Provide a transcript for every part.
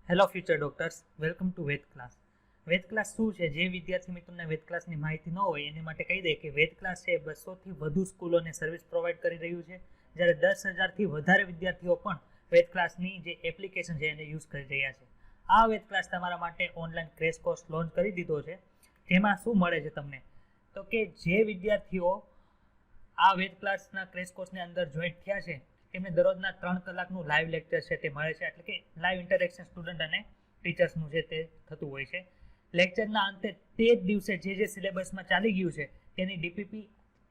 Hello future doctors, welcome to Ved class. Ved class શું છે? જે વિદ્યાર્થી મિત્રોને વેદ ક્લાસની માહિતી ન હોય એની માટે કહી દે કે વેદ ક્લાસ છે 200થી વધુ સ્કૂલોને સર્વિસ પ્રોવાઈડ કરી રહ્યું છે, જ્યારે 10,000થી વધારે વિદ્યાર્થીઓ પણ વેદ ક્લાસની જે એપ્લિકેશન છે એને યુઝ કરી રહ્યા છે. આ વેદ ક્લાસ તમારા માટે ઓનલાઈન ક્રેશ કોર્સ લોન્ચ કરી દીધો છે. જેમાં શું મળે છે તમને? તો કે જે વિદ્યાર્થીઓ આ વેદ ક્લાસના ક્રેશ કોર્સની અંદર જોઈન્ટ થયા છે તેમને દરરોજના 3 કલાકનું લાઈવ લેક્ચર છે તે મળે છે, એટલે કે લાઈવ ઇન્ટરેક્શન સ્ટુડન્ટ અને ટીચર્સનું છે તે થતું હોય છે. લેક્ચરના અંતે તે જ દિવસે જે સિલેબસમાં ચાલી ગયું છે તેની ડીપીપી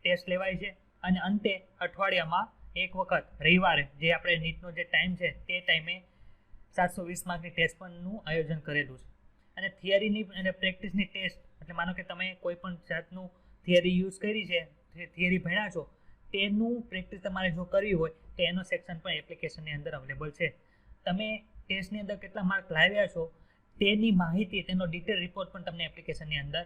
ટેસ્ટ લેવાય છે, અને અંતે અઠવાડિયામાં એક વખત રવિવારે જે આપણે નીટનો જે ટાઈમ છે તે ટાઈમે 720 માર્કની ટેસ્ટ પણનું આયોજન કરેલું છે. અને થિયરીની અને પ્રેક્ટિસની ટેસ્ટ, એટલે માનો કે તમે કોઈ પણ જાતનું થિયરી યુઝ કરી છે, થિયરી ભણ્યા છો, તેનું પ્રેક્ટિસ તમારે જો કરવી હોય તો એનો સેક્શન પણ એપ્લિકેશનની અંદર અવેલેબલ છે. તમે ટેસ્ટની અંદર કેટલા માર્ક લાવ્યા છો તેની માહિતી, તેનો ડિટેલ રિપોર્ટ પણ તમને એપ્લિકેશનની અંદર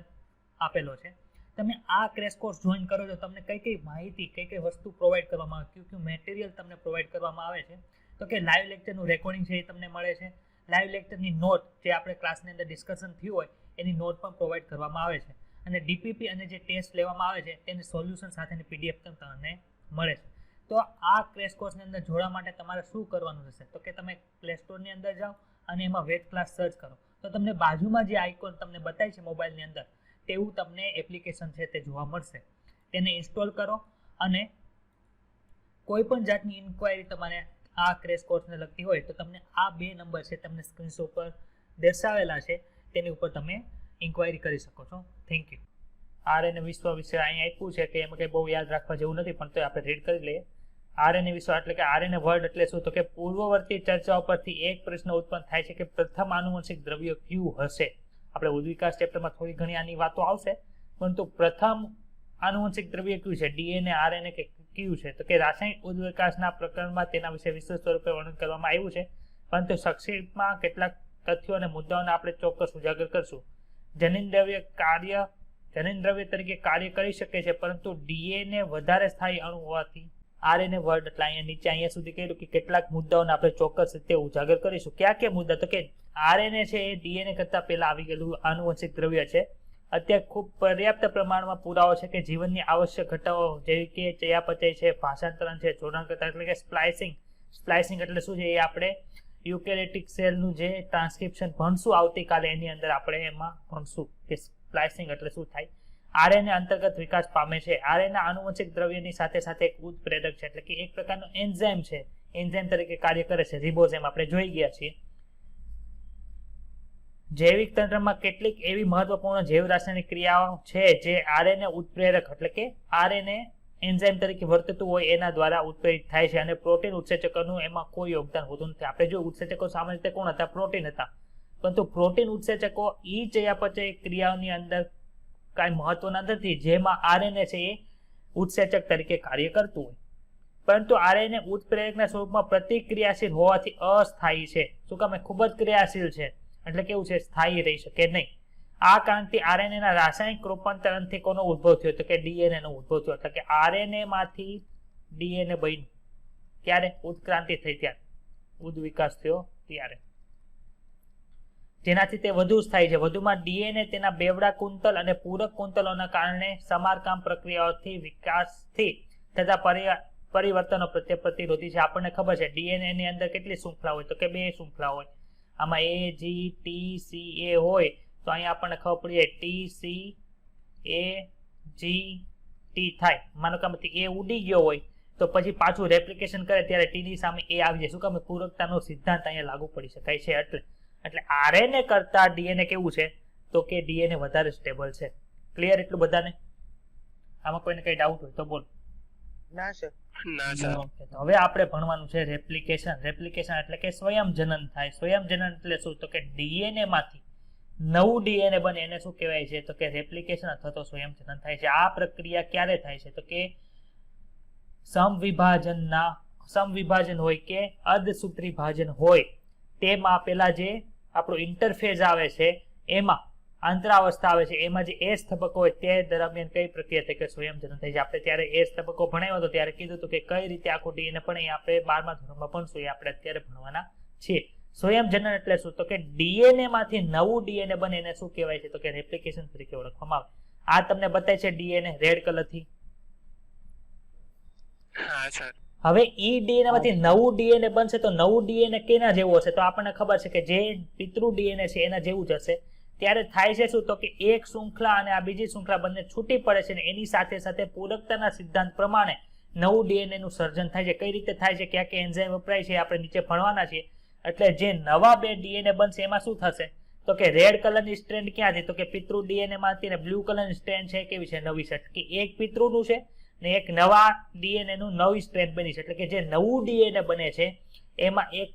આપેલો છે. તમે આ ક્રેશ કોર્સ જોઈન કરો છો, તમને કઈ કઈ માહિતી, કઈ કઈ વસ્તુ પ્રોવાઈડ કરવામાં આવે, કયું મેટેરિયલ તમને પ્રોવાઈડ કરવામાં આવે છે? તો કે લાઈવ લેક્ચરનું રેકોર્ડિંગ છે એ તમને મળે છે. લાઈવ લેક્ચરની નોટ, જે આપણે ક્લાસની અંદર ડિસ્કશન થયું હોય એની નોટ પણ પ્રોવાઈડ કરવામાં આવે છે. અને ડીપીપી અને જે ટેસ્ટ લેવામાં આવે છે તેની સોલ્યુશન સાથેની પીડીએફ પણ તમને મળે છે. તો આ ક્રેશ કોર્સની અંદર જોડવા માટે તમારે શું કરવાનું થશે? તો કે તમે પ્લે સ્ટોરની અંદર જાઓ અને એમાં વેદ ક્લાસ સર્ચ કરો, તો તમને બાજુમાં જે આઇકોન તમને બતાય છે મોબાઈલની અંદર, તેવું તમને એપ્લિકેશન છે તે જોવા મળશે. તેને ઇન્સ્ટોલ કરો, અને કોઈ પણ જાતની ઇન્ક્વાયરી તમારે આ ક્રેશ કોર્સને લગતી હોય તો તમને આ 2 નંબર છે તમને સ્ક્રીનશોટ પર દર્શાવેલા છે, તેની ઉપર તમે ઇન્ક્વાયરી કરી શકો છો. Thank you. આરએનએ વિશ્વ વિશે અહીં આપ્યું છે કે એમાં કંઈ બહુ યાદ રાખવા જેવું નથી, પણ તો આપણે રીડ કરી લઈએ. આરએનએ વિશ્વ એટલે કે આરએનએ વર્ડ એટલે શું? તો કે પૂર્વવર્તી ચર્ચાઓ પરથી એક પ્રશ્ન ઉત્પન્ન થાય છે કે પ્રથમ આનુવંશિક દ્રવ્ય કયું હશે? આપણે ઉદ્વિકાસ ચેપ્ટરમાં થોડી ઘણી આની વાતો આવશે, પરંતુ પ્રથમ આનુવંશિક દ્રવ્ય કયું છે? ડીએનએ, આરએનએ કે કયું છે? તો કે રાસાયણિક ઉદ્વિકાસના પ્રકરણમાં તેના વિશે વિસ્તૃત સ્વરૂપે વર્ણન કરવામાં આવ્યું છે, પરંતુ સંક્ષિપ્તમાં કેટલાક તથ્યો અને મુદ્દાઓને આપણે ચોક્કસ ઉજાગર કરશું. જનીન દ્રવ્ય તરીકે કાર્ય કરી શકે છે, પરંતુ ડીએનએ વધારે સ્થાયી અણુ હોવાથી આરએનએ વર્ડ એટલે અહીંયા સુધી કહ્યું કે કેટલાક મુદ્દાઓને આપણે ચોક્કસ રીતે ઉજાગર કરીશું. ક્યાં મુદ્દા? તો કે આરએનએ છે એ ડીએનએ કરતા પહેલા આવી ગયેલું આનુવંશિક દ્રવ્ય છે. અત્યારે ખૂબ પર્યાપ્ત પ્રમાણમાં પુરાવો છે કે જીવનની આવશ્યક ઘટકો જેવી કે ચયાપચય છે, ભાષાંતરણ છે, જોડાણકર્તા એટલે કે સ્પ્લાઇસિંગ એટલે શું છે એ આપણે યુકેરેટિક સેલનું જે ટ્રાન્સક્રિપ્શન ભણશું આવતીકાલે, એની અંદર આપણે એમાં ભણશું કે સ્પ્લાઇસિંગ એટલે શું થાય. આરએનએ અંતર્ગત વિકાસ પામે છે. આરએનએ આનુવંશિક દ્રવ્યની સાથે સાથે એક ઉત્પ્રેરક છે, એટલે કે એક પ્રકારનો એન્ઝાઇમ છે, એન્ઝાઇમ તરીકે કાર્ય કરે છે. રિબોઝોમ આપણે જોઈ ગયા છીએ. જૈવિક તંત્રમાં કેટલીક એવી મહત્વપૂર્ણ જૈવ રાસાયણિક ક્રિયાઓ છે જે આરએનએ ઉત્પ્રેરક એટલે કે આરએનએ એન્ઝાઇમ તરીકે વર્તતું હોય એના દ્વારા ઉત્પ્રેરિત થાય છે, અને પ્રોટીન ઉત્સેચકોનું એમાં કોઈ યોગદાન હોતું નથી. આપણે જો ઉત્સેચકો સામાન્ય રીતે કોણ હતા? પ્રોટીન હતા. પરંતુ પ્રોટીન ઉત્સેચકો ઈ ચયાપચય ક્રિયાઓની અંદર કાંઈ મહત્વના નથી, જેમાં આરએનએ છે એ ઉત્સેચક તરીકે કાર્ય કરતું હોય. પરંતુ આરએનએ ઉત્પ્રેરકના સ્વરૂપમાં પ્રતિક્રિયાશીલ હોવાથી અસ્થાયી છે. શું કામ? ખૂબ જ ક્રિયાશીલ છે, એટલે કેવું છે? સ્થાયી રહી શકે નહીં. આ કારણથી આરએનએના રાસાયણિક રૂપાંતરણથી કોનો ઉદ્ભવ થયો? તો કે ડીએનએ નો ઉદ્ભવ થયો. એટલે કે આરએનએ માંથી ડીએનએ બન્યું. ક્યારે? ઉત્ક્રાંતિ થઈ ત્યારે, ઉદ્વિકાસ થયો ત્યારે, જેનાથી તે વધુ સ્થાયી છે. વધુમાં ડીએનએ તેના બેવડા કુંતલ અને પૂરક કુંતલોના કારણે સમારકામ પ્રક્રિયાઓથી વિકાસથી થતા પરિવર્તનો પ્રત્યે પ્રતિરોધી છે. આપણને ખબર છે ડીએનએ ની અંદર કેટલી શૃંખલા હોય? તો કે 2 શૃંખલા હોય. આમાં એ, જી, ટી, સી, એ હોય, તો અહીંયા આપણને ખબર પડી જાય ટી, સી, એ, જી, ટી થાય. માનો કે આમાંથી એ ઉડી ગયો હોય તો પછી પાછું રેપ્લિકેશન કરે ત્યારે ટી ની સામે એ આવી જાય. શું કામ? પૂરકતાનો સિદ્ધાંત અહીંયા લાગુ પડી શકાય છે. એટલે આરએનએ કરતા ડીએનએ કેવું છે? તો કે ડીએનએ વધારે સ્ટેબલ છે. ક્લિયર એટલું બધાને? આમાં કોઈને કઈ ડાઉટ હોય તો બોલ. ના સર. તો હવે આપણે ભણવાનું છે રેપ્લિકેશન. રેપ્લિકેશન એટલે કે સ્વયંજનન થાય. સ્વયંજનન એટલે શું? તો કે ડીએનએ માંથી નવું ડીએનએ બને એને શું કહેવાય છે? તો કે રેપ્લિકેશન અથવા તો સ્વયંજનન થાય છે. આ પ્રક્રિયા ક્યારે થાય છે? તો કે સમવિભાજન હોય કે અર્ધસૂત્રી વિભાજન હોય તેમાં પેલા જે આપણો ઇન્ટરફેઝ આવે છે, એમાં આંતરાવસ્થા આવે છે, એમાં જે એસ તબક્કો હોય તે દરમિયાન કઈ પ્રક્રિયા થઈ કે સ્વયંજનન થઈ છે. આપણે ત્યારે એસ તબક્કો ભણાવ્યો હતો ત્યારે કીધું હતું કે કઈ રીતે આખું ડીએનએ પણ એ આપણે 12મા ધોરણમાં ભણશું, એ આપણે અત્યારે ભણવાના છીએ. સ્વયંજનન એટલે શું? તો કે ડીએનએ માંથી નવું ડીએનએ બને એને શું કહેવાય છે? તો કે રેપ્લિકેશન તરીકે ઓળખવામાં આવે. આ તમને બતાય છે ડીએનએ રેડ કલર થી. હા સર. હવે ઈ ડીએનએ માંથી નવું ડીએનએ બનશે તો નવું ડીએનએ કેના જેવું હશે? તો આપણને ખબર છે કે જે પિતૃ ડીએનએ છે એના જેવું જ હશે. ત્યારે થાય છે શું? તો કે એક શૃંખલા અને આ બીજી શૃંખલા બંને છૂટી પડે છે ને એની સાથે સાથે પૂરકતાના સિદ્ધાંત પ્રમાણે નવું ડીએનએ નું સર્જન થાય છે. કઈ રીતે થાય છે? ક્યાં ક્યાં એન્ઝાઇમ વપરાય છે આપણે નીચે ભણવાના છીએ. એટલે જે નવા બે ડીએનએ બનશે એમાં શું થશે? તો કે રેડ કલરની સ્ટ્રેન્ડ ક્યાંથી? તો કે પિતૃ ડીએનએ માંથી ને બ્લુ કલરની સ્ટ્રેન્ડ છે કેવી છે? નવી છે. કે એક પિતૃનું છે ને એક નવા ડીએનએ નું નવી સ્ટ્રેન્ડ બની છે. એટલે કે જે નવું ડીએનએ બને છે એમાં એક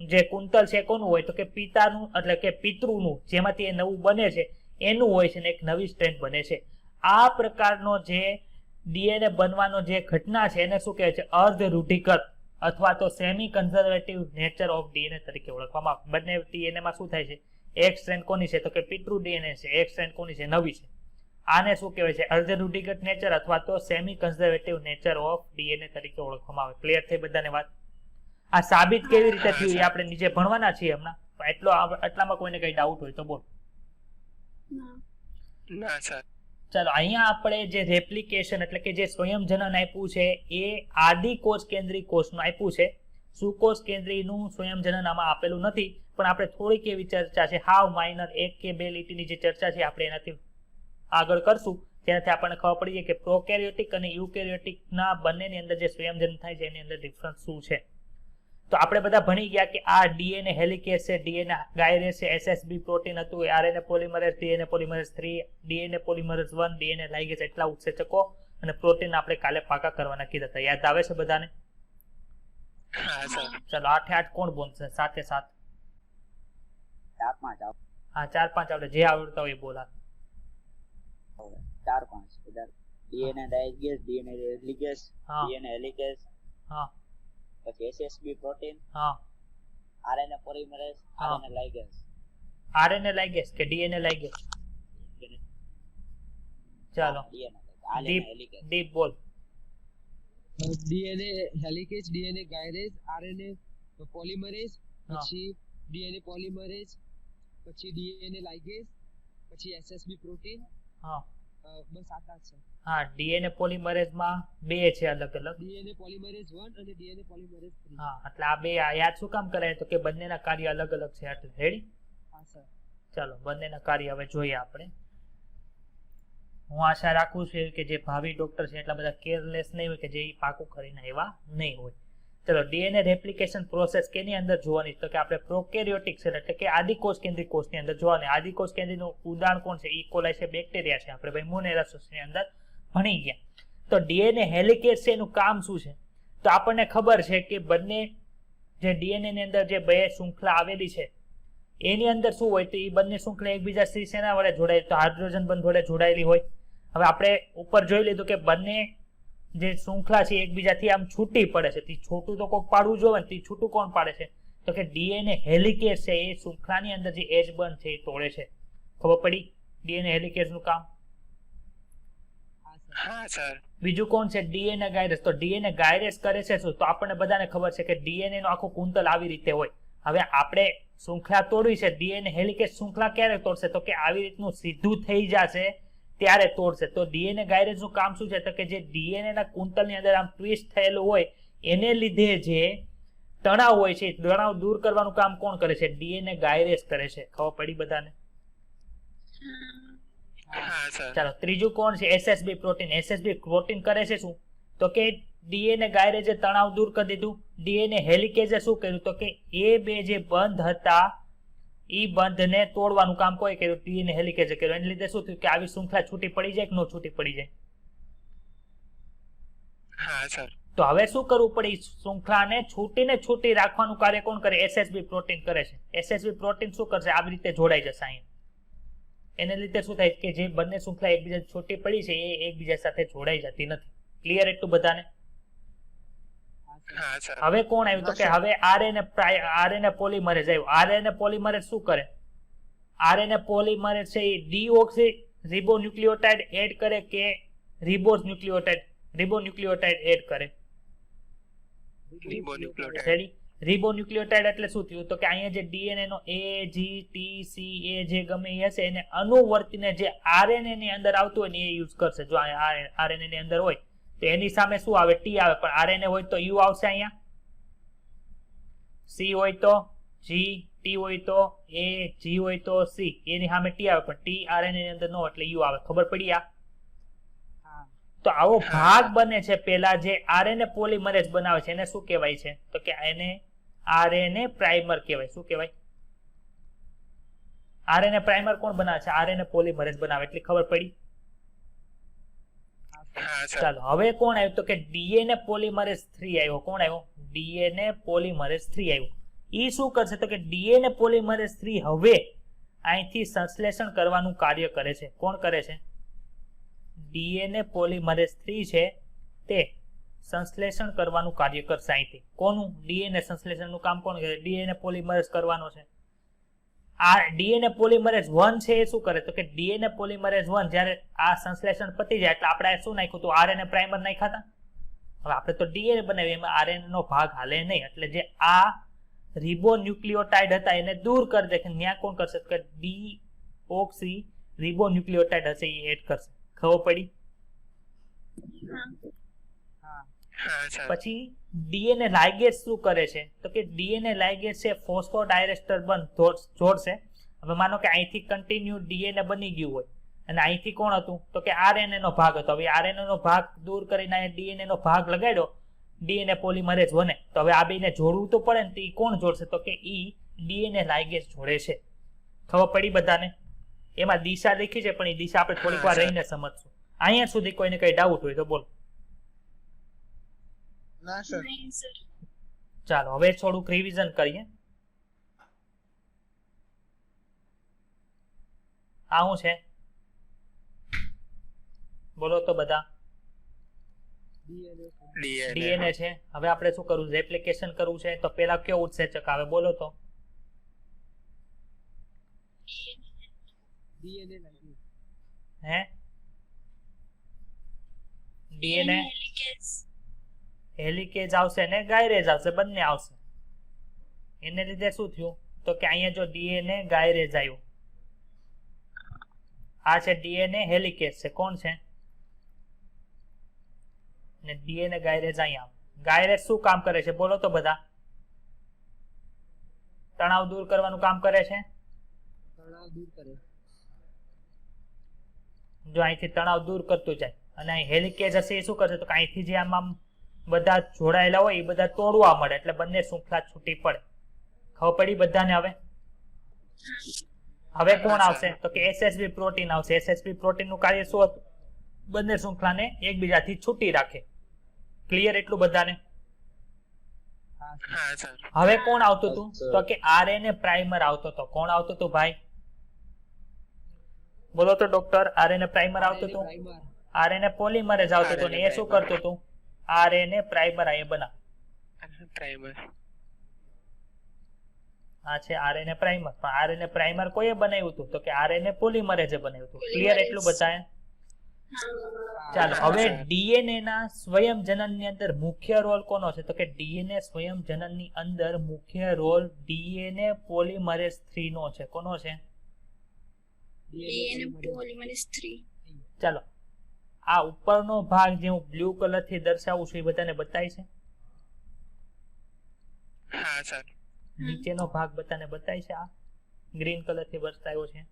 જે કુંતલ છે કોનું હોય? તો કે પિતાનું એટલે કે પિતૃનું, જેમાંથી એ નવું બને છે એનું હોય છે ને એક નવી સ્ટ્રેન્ડ બને છે. આ પ્રકારનો જે ડીએનએ બનવાનો જે ઘટના છે એને શું કહે છે? અર્ધ રૂઢિગત અથવા તો semi conservative nature of DNA તરીકે ઓળખવામાં આવે. બંને ડીએનએ માં શું થાય છે? એક સ્ટ્રેન્ડ કોની છે? તો કે પિતૃ ડીએનએ છે. એક સ્ટ્રેન્ડ કોની છે? નવી છે. આને શું કહેવાય છે? અર્ધ રૂઢિગત નેચર અથવા તો semi conservative nature of DNA તરીકે ઓળખવામાં આવે. ક્લિયર થઈ બધાને વાત? આ સાબિત કેવી રીતે થયું એ આપણે નીચે ભણવાના છીએ હમણાં. આટલામાં કોઈને કઈ ડાઉટ હોય તો બોલ. ના સર. ચાલો, અહીંયા આપણે જે રેપ્લિકેશન એટલે કે જે સ્વયંજનન આપ્યું છે એ આદિ કોષ કેન્દ્રી કોષનું આપ્યું છે. સુકોષ કેન્દ્રીયનું સ્વયંજનન આમાં આપેલું નથી, પણ આપણે થોડીક એવી ચર્ચા છે, હાવ માઇનર, એક કે બે લીટીની જે ચર્ચા છે આપણે એનાથી આગળ કરશું. જેનાથી આપણને ખબર પડી જાય કે પ્રોકેરિયોટિક અને યુકેરિયોટિકના બંનેની અંદર જે સ્વયંજનન થાય છે એની અંદર ડિફરન્સ શું છે. તો આપણે બધા ભણી ગયા કે આ ડીએનએ હેલિકેસ છે, ડીએનએ ગાયરેસ છે, એસએસબી પ્રોટીન હતું, RNA polymerase, DNA polymerase 3, DNA polymerase 1, DNA ligase, એટલા ઉત્સેચકો અને પ્રોટીન આપણે કાલે પાકા કરવાના કીધા હતા. યાદ આવે છે બધાને? હા સર. ચલો 8 8 કોણ બોલશે? 7 7 4 5 હા 4 5 આપણે જે આવડતા હોય એ બોલા. 4 5 इधर डीएनए डाइजेस, डीएनए लिगेस, हाँ डीएनए हेलिकेस, હા પછી एसएसबी प्रोटीन, હા आरएनए पॉलीमरेज, हाँ। आरएनए लाइगेस, આરએનએ લાઇગેસ કે ડીએનએ લાઇગેસ? ચાલો DNA RNA deep helicase, deep बोल. ડીએનએ હેલિકેજ, ડીએનએ ગાયરેજ, આરએનએ પોલિમરેઝ, હા પછી ડીએનએ પોલિમરેઝ, પછી ડીએનએ લાઇગેસ, પછી એસએસબી પ્રોટીન. હા બસ આટલા જ છે. હા ડીએનએ પોલિમરેઝમાં બે છે અલગ અલગ. ડીએનએ પોલિમરેઝ 1 અને ડીએનએ પોલિમરેઝ 3. હા એટલે આ બે યાદ શું કામ કરાય? તો કે બંનેના કાર્ય અલગ અલગ છે એટલે. રેડી? હા સર. ચાલો બંનેના કાર્ય હવે જોઈએ આપણે. હું આશા રાખું છું કે જે ભાવિ ડોક્ટર છે એટલા બધા કેરલેસ નહીં હોય કે જે પાકું કરીને એવા નહીં હોય. ચલો, ડીએનએ રેપ્લિકેશન પ્રોસેસ કેની અંદર જોવાની? તો કે આપણે પ્રોકેરિયોટિક સેલ એટલે કે આદિકોષ કેન્દ્રી કોષની અંદર જોવાની. આદિકોષ કેન્દ્રીનું ઉદાહરણ કોણ છે? ઇકોલાઈ છે, બેક્ટેરિયા છે. આપણે ભાઈ મોનેરાસની અંદર ભણી ગયા. તો ડીએનએ હેલિકેસ છે એનું કામ શું છે? તો આપણને ખબર છે કે બંને જે ડીએનએ ની અંદર જે બે શૃંખલા આવેલી છે એની અંદર શું હોય? તો એ બંને શૃંખલા એકબીજાથી શેના વડે જોડાય? તો હાઇડ્રોજન બંધ વડે જોડાયેલી હોય. હવે આપણે ઉપર જોઈ લીધું કે બંને જે શૃંખલા છે એકબીજાથી આમ છૂટી પડે છે. તે છૂટું તો કોક પાડવું જોઈએ ને, તે છૂટું કોણ પાડે છે? તો કે ડીએનએ હેલિકેસ છે એ શૃંખલાની અંદર જે એચ બંધ છે એ તોડે છે. ખબર પડી ડીએનએ હેલિકેસ નું કામ? હા સર. બીજું કોણ છે? ડીએનએ ગાયરેસ. તો ડીએનએ ગાયરેસ કરે છે શું? તો આપણને બધાને ખબર છે કે ડીએનએ નો આખો કુંતલ આવી રીતે હોય. હવે આપણે શૃંખલા તોડવી છે, ડીએનએ હેલિકેસ શૃંખલા ક્યારે તોડશે? તો કે આવી રીતનું સીધું થઈ જશે ત્યારે તોડશે. તો ડીએનએ ગાયરેસ નું કામ શું છે? તો કે જે ડીએનએ ના કુંતલની અંદર આમ ટ્વિસ્ટ થયેલું હોય એને લીધે જે તણાવ હોય છે તણાવ દૂર કરવાનું કામ કોણ કરે છે? ડીએનએ ગાયરેસ કરે છે. ખબર પડી બધાને? હા સર. ચાલો, ત્રીજું કોણ છે? SSB protein. એસએસબી પ્રોટીન કરે છે શું? તો કે ડીએનએ ગાયરેજે તણાવ દૂર કરી દીધું. ડીએનએ હેલિકેજે શું કર્યું? તો કે એ બે જે બંધ હતા ઈ બંધને તોડવાનું કામ કોઈ કર્યું? ડીએનએ હેલિકેજે કર્યું. એને લીધે શું થયું કે આવી શૃંખલા છૂટી પડી જાય કે ન છૂટી પડી જાય? હા સર. તો હવે શું કરવું પડે? શૃંખલાને છૂટી રાખવાનું કાર્ય કોણ કરે? એસએસબી પ્રોટીન કરે છે. એસએસબી પ્રોટીન શું કરશે? આવી રીતે જોડાઈ જશે અહીં. એને લીધે શું થાય કે જે બંને શૃંખલા એકબીજા છૂટી પડી છે એ એકબીજા સાથે જોડાઈ જતી નથી. ક્લિયર એટલું બધાને? હા સર. હવે કોણ આવ્યું? તો કે હવે આરએનએ પોલિમરેઝ આવ્યું. આરએનએ પોલિમરેઝ શું કરે? આરએનએ પોલિમરેઝ છે એ ડીઓક્સી રિબોન્યુક્લિયોટાઇડ એડ કરે કે રિબોન્યુક્લિયોટાઇડ એડ કરે? રિબોન્યુક્લિયોટાઇડ. રેડી? રિબોન્યુક્લિયોટાઇડ એટલે શું થયું તો કે અહીંયા જે ડીએનએ નો એ જી ટી સી એ જે ગમે એ હશે એને અનુવર્તીને જે આરએનએ ની અંદર આવતું હોય ને એ યુઝ કરશે. જો આરએનએ ની અંદર હોય તો એની સામે શું આવે ટી આવે, પણ આરએનએ હોય તો યુ આવશે, અહીંયા સી હોય તો જી, ટી હોય તો એ, જી હોય તો સી, એની સામે ટી આવે પણ ટી આરએનએ ની અંદર નો એટલે યુ આવે. ખબર પડી આ? હા તો આવો ભાગ બને છે પેલા જે આરએનએ પોલિમરેઝ બનાવે છે એને શું કહેવાય છે તો કે એને આરએનએ પ્રાઇમર કહેવાય. શું કહેવાય? આરએનએ પ્રાઇમર કોણ બનાવે છે? આરએનએ પોલિમરેઝ બનાવે. એટલે ખબર પડી? હા સર. ચાલો હવે કોણ આવ્યું તો કે ડીએનએ પોલિમરેઝ 3 આવ્યો. કોણ આવ્યો? ડીએનએ પોલિમરેઝ 3 આવ્યો. ઈ શું કરશે તો કે ડીએનએ પોલિમરેઝ 3 હવે અહીંથી સંશ્લેષણ કરવાનું કાર્ય કરે છે. કોણ કરે છે? ડીએનએ પોલિમરેઝ 3 છે તે સંશ્લેષણ કરવાનું કાર્ય કરશે અહીંથી. કોનું? ડીએનએ સંશ્લેષણનું કામ કોણ કરે? ડીએનએ પોલિમરેઝ કરવાનો છે. આ ડીએનએ પોલિમરેઝ 1 છે એ શું કરે તો કે ડીએનએ પોલિમરેઝ 1 જ્યારે આ સંશ્લેષણ પતી જાય એટલે આપણે શું નાખ્યું હતું? આરએનએ પ્રાઇમર નાખ્યા હતા. હવે આપણે તો ડીએનએ બનાવ્યું, એમાં આરએનએ નો ભાગ હાલે નહીં, એટલે જે આ રિબોન્યુક્લિયોટાઇડ હતા એને દૂર કરી દે. ત્યાં કોણ કરશે કે ડીઓક્સી રિબોન્યુક્લિયોટાઇડ હશે એ એડ કરશે. ખબર પડી? હા હા સર. પછી ડીએનએ લાઇગેઝ શું કરે છે તો કે ડીએનએ લાઇગેઝ છે ફોસ્ફોડાયરેસ્ટર બંધ જોડશે. હવે માનો કે અહીંથી કન્ટિન્યુ ડીએનએ બની ગયું હોય અને અહીંથી કોણ હતું તો કે આરએનએ નો ભાગ હતો. હવે આરએનએ નો ભાગ દૂર કરીને ડીએનએ નો ભાગ લગાડ્યો, ડીએનએ પોલિમરેઝ 1. તો હવે આ બેને જોડવું તો પડે ને, તો ઈ કોણ જોડશે તો કે ઈ ડીએનએ લાઇગેઝ જોડે છે. ખબર પડી બધાને? એમાં દિશા લખી છે પણ એ દિશા આપણે થોડીક વાર રહીને સમજશું. અહીંયા સુધી કોઈને કઈ ડાઉટ હોય તો બોલો. ના સર. ચાલો હવે થોડુંક રિવિઝન કરીએ. આ શું છે બોલો તો બધા? ડીએનએ ડીએનએ છે. હવે આપણે શું કરવું છે? એપ્લિકેશન કરવું છે. તો પેલા કયો ઉત્સેચક આવે બોલો તો? ડીએનએ લાગી હે ડીએનએ હેલિકેજ આવશે ને ગાયરેજ આવશે, બંને આવશે. એને લીધે શું થયું તો કે અહીંયા જો ડીએનએ ગાયરેજ આવ્યું, આ છે ડીએનએ હેલિકેજ છે. કોણ છે? ને ડીએનએ ગાયરેજ અહીંયા. ગાયરેજ શું કામ કરે છે બોલો તો બધા? તણાવ દૂર કરવાનું કામ કરે છે. તણાવ દૂર કરે. જો અહીંથી તણાવ દૂર કરતું જાય અને અહીં હેલિકેજ હશે એ શું કરશે તો કે અહીંથી જે આમ બધા જોડાયેલા હોય એ બધા તોડવા મળે એટલે બંને શૃંખલા છૂટી પડે. ખબર પડી બધાને? હવે હવે કોણ આવશે તો કે એસએસબી પ્રોટીન આવશે. એસએસબી પ્રોટીન નું કાર્ય શું હતું? બંને શૃંખલાને એકબીજાથી છૂટી રાખે. ક્લિયર એટલું બધાને? હા સર. હવે કોણ આવતું હતું તો કે આરએનએ પ્રાઇમર આવતો હતો. કોણ આવતું હતું ભાઈ બોલો તો ડોક્ટર? આરએનએ પ્રાઇમર આવતું હતું. પ્રાઇમર આરએનએ પોલિમરેઝ આવતું હતું ને એ શું કરતું હતું? આરએનએ પ્રાઇમર આ બના. પ્રાઇમર. આ છે આરએનએ પ્રાઇમર. પણ આરએનએ પ્રાઇમર કોઈએ બનાવ્યું હતું તો કે આરએનએ પોલિમરેઝે બનાવ્યું હતું. ક્લિયર એટલું બતાય? ચાલો હવે ડીએનએ ના સ્વયંજનન ની અંદર મુખ્ય રોલ કોનો છે તો કે ડીએનએ સ્વયંજનન ની અંદર મુખ્ય રોલ ડીએનએ પોલિમરેઝ 3 નો છે. કોનો છે? DNA polymerase 3. ચાલો આ ઉપરનો ભાગ જે હું બ્લુ કલર થી દર્શાવું છું એ બધાને બતાય છે. હા સર. નીચેનો ભાગ બધાને બતાય છે. આ ગ્રીન કલર થી બતાવ્યો છે.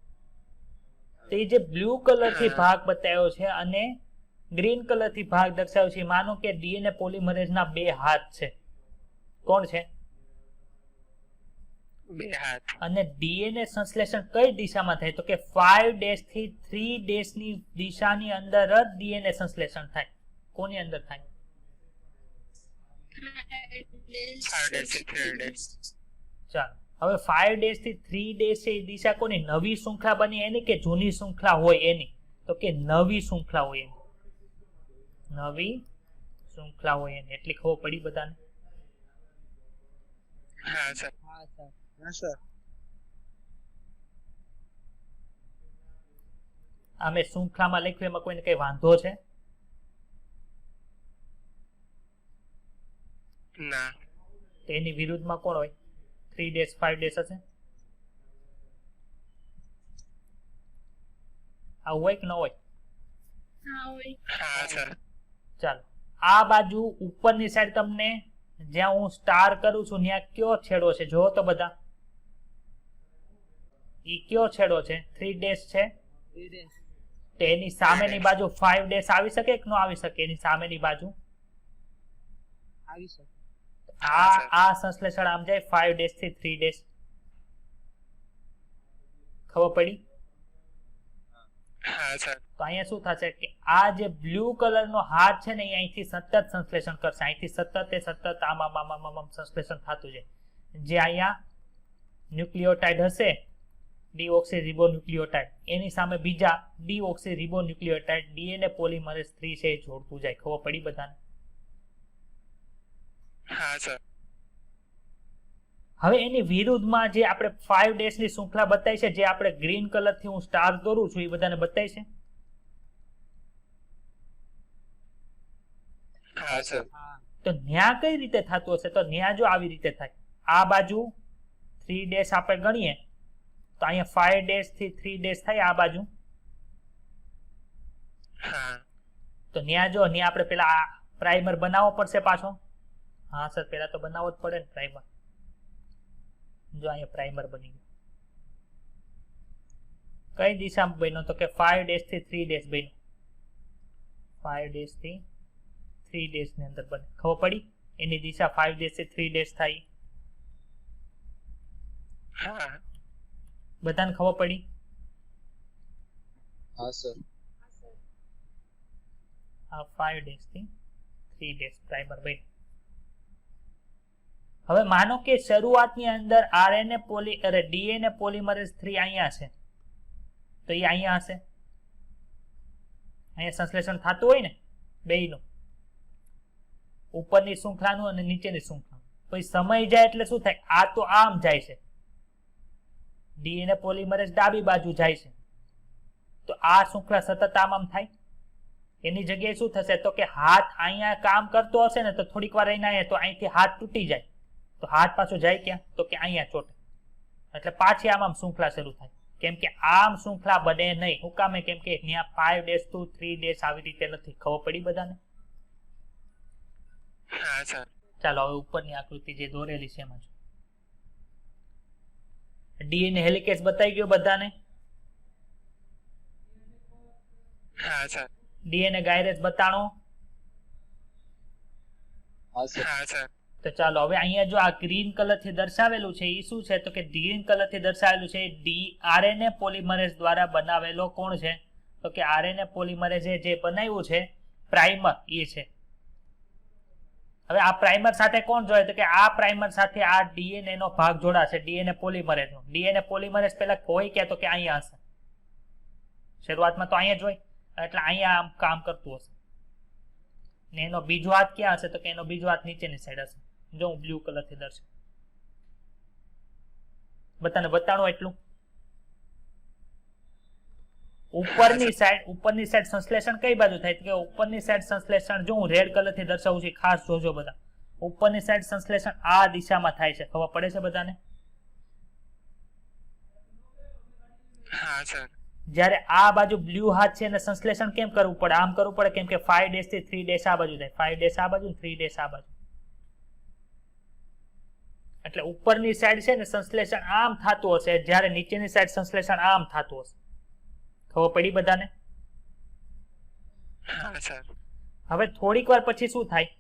તો એ જે બ્લુ કલર થી ભાગ બતાવ્યો છે અને ગ્રીન કલર થી ભાગ દર્શાવ્યો છે, માનો કે ડીએનએ પોલિમરેઝ ના 2 હાથ છે. કોણ છે? 2 હાથ. અને ડીએનએ સંશ્લેષણ કઈ દિશામાં થાય તો કે 5' થી 3' ની દિશાની અંદર જ ડીએનએ સંશ્લેષણ થાય. કોની અંદર થાય? 5' થી 3'. ચાલો હવે 5' થી 3' છે એ દિશા કોની? નવી શૃંખલા બની એની કે જૂની શૃંખલા હોય એની? તો કે નવી શૃંખલા હોય એની. નવી શૃંખલા હોય એની. એટલી ખબર પડી બધાને? હા સર. હા સર. હા સર. આ મેં શૃંખલામાં લખ્યું એમાં કોઈને કઈ વાંધો છે? ના. તો એની વિરુદ્ધમાં કોણ હોય? 3 ડેશ 5 ડેશ હશે. આવું હોય કે ન હોય? હા સર. ચાલો આ બાજુ ઉપરની સાઈડ તમને જ્યાં હું સ્ટાર કરું છું ત્યાં કયો છેડો છે જો તો બધા? ઈ કયો છેડો છે? 3 ડેશ છે. 3 ડેશ તો એની સામેની બાજુ 5 ડેશ આવી શકે કે ન આવી શકે? એની સામેની બાજુ આવી શકે. આ સંશ્લેષણ આમ જાય 5 ડેશ થી 3 ડેશ. ખબર પડી? હા સર. તો અહીંયા શું થશે કે આ જે બ્લુ કલર નો હાથ છે ને એ અહીંથી સતત સંશ્લેષણ કરશે. અહીંથી સતત આમ સંશ્લેષણ થતું છે. જે અહીંયા ન્યુક્લિયોટાઇડ હશે ડીઓક્સી રિબોન્યુક્લિયોટાઇડ, એની સામે બીજા ડીઓક્સી રિબોન્યુક્લિયોટાઇડ ડીએનએ પોલિમરેઝ 3 છે એ જોડતું જાય. ખબર પડી બધાને? હા સર. હવે એની વિરુદ્ધમાં જે આપણે 5 ડેશ ની શૃંખલા બતાવી છે, જે આપણે ગ્રીન કલર થી હું સ્ટાર દોરું છું, એ બધાને બતાવી છે. હા સર. હા તો ન્યા કઈ રીતે થતું હશે? તો ન્યા જો આવી રીતે થાય, આ બાજુ 3 ડેશ આપણે ગણીએ તો અહીંયા 5 ડેશ થી 3 ડેશ થાય આ બાજુ. હા. તો ન્યા જો ન્યા આપણે પેલા પ્રાઇમર બનાવવો પડશે પાછો. હા સર, પેલા તો બનાવવો જ પડે ને પ્રાઇમર. જો અહીંયા પ્રાઇમર બની ગયું. કઈ દિશામાં બન્યો? તો કે 5 ડેશ થી 3 ડેશ બન્યો. 5 ડેશ થી 3 ડેશ ની અંદર બને. ખબર પડી? એની દિશા 5 ડેશ થી 3 ડેશ થાય. હા. બધાને ખબર પડી? હા સર. આ 5 ડેશ થી 3 ડેશ પ્રાઇમર બન્યું. હવે માનો કે શરૂઆતની અંદર આરએનએ ડીએનએ પોલિમરેઝ 3 અહીંયા છે, તો એ અહીંયા હશે. અહીંયા સંશ્લેષણ થતું હોય ને બેયનું, ઉપરની શૃંખલાનું અને નીચેની શૃંખલાનું. પછી સમય જાય એટલે શું થાય? આ તો આમ જાય છે, ડીએનએ પોલિમરેઝ ડાબી બાજુ જાય છે, તો આ શૃંખલા સતત આમ થાય. એની જગ્યાએ શું થશે? તો કે હાથ અહીંયા કામ કરતો હશે ને તો થોડીક વાર રહીને તો અહીંથી હાથ તૂટી જાય, તો હાથ પાછો જાય ક્યાં? તો કે અહીંયા ચોટે. એટલે પાછી આમ શૃંખલા શરૂ થાય. કેમ કે આમ શૃંખલા બને નહીં. શું કામે? કેમ કે ત્યાં 5 ડેશ ટુ 3 ડેશ આવી રીતે નથી. ખબર પડી બધાને? હા સર. ચાલો હવે ઉપરની આકૃતિ જે દોરેલી છે એમાં ડીએનએ હેલિકેસ બતાવી ગયો બધાને. હા સર. ડીએનએ ગાયરેજ બતાણો. હા સર. હા સર. તો ચાલો હવે અહીંયા જો આ ગ્રીન કલર થી દર્શાવેલું છે એ શું છે? તો કે ગ્રીન કલર થી દર્શાવેલું છે આરએનએ પોલિમરેઝ દ્વારા બનાવેલો કોણ છે? તો કે આરએનએ પોલિમરેઝ જે બનાવ્યું છે પ્રાઇમર એ છે. હવે આ પ્રાઇમર સાથે કોણ જોડે? તો કે આ પ્રાઇમર સાથે આ ડીએનએ નો ભાગ જોડાશે, ડીએનએ પોલિમરેઝ નો. ડીએનએ પોલિમરેઝ પેલા હોય ક્યાં? તો કે અહીંયા હશે. શરૂઆતમાં તો અહીંયા જ હોય, એટલે અહીંયા આમ કામ કરતું હશે. ને એનો બીજો હાથ ક્યાં હશે? તો કે એનો બીજો હાથ નીચેની સાઈડ હશે. જો હું બ્લુ કલર થી દર્શાવું, બધાને બતાડું એટલું. ઉપરની સાઈડ સંશ્લેષણ કઈ બાજુ થાય? તો કે ઉપરની સાઈડ સંશ્લેષણ જો હું રેડ કલર થી દર્શાવું છું, ખાસ જોજો બધા. ઉપરની સાઈડ સંશ્લેષણ આ દિશામાં થાય છે. ખબર પડે છે બધાને? હા સર. જ્યારે આ બાજુ બ્લુ હાથ છે એને સંશ્લેષણ કેમ કરવું પડે? આમ કરવું પડે. કેમ કે 5 ડેશ થી 3 ડેશ આ બાજુ થાય. 5 ડેશ આ બાજુ, 3 ડેશ આ બાજુ. એટલે ઉપરની સાઈડ છે ને સંશ્લેષણ આમ થતું હશે, જ્યારે નીચેની સાઈડ સંશ્લેષણ આમ થતું હશે. ખબર પડી બધાને? હા સર. હવે થોડીક વાર પછી શું થાય?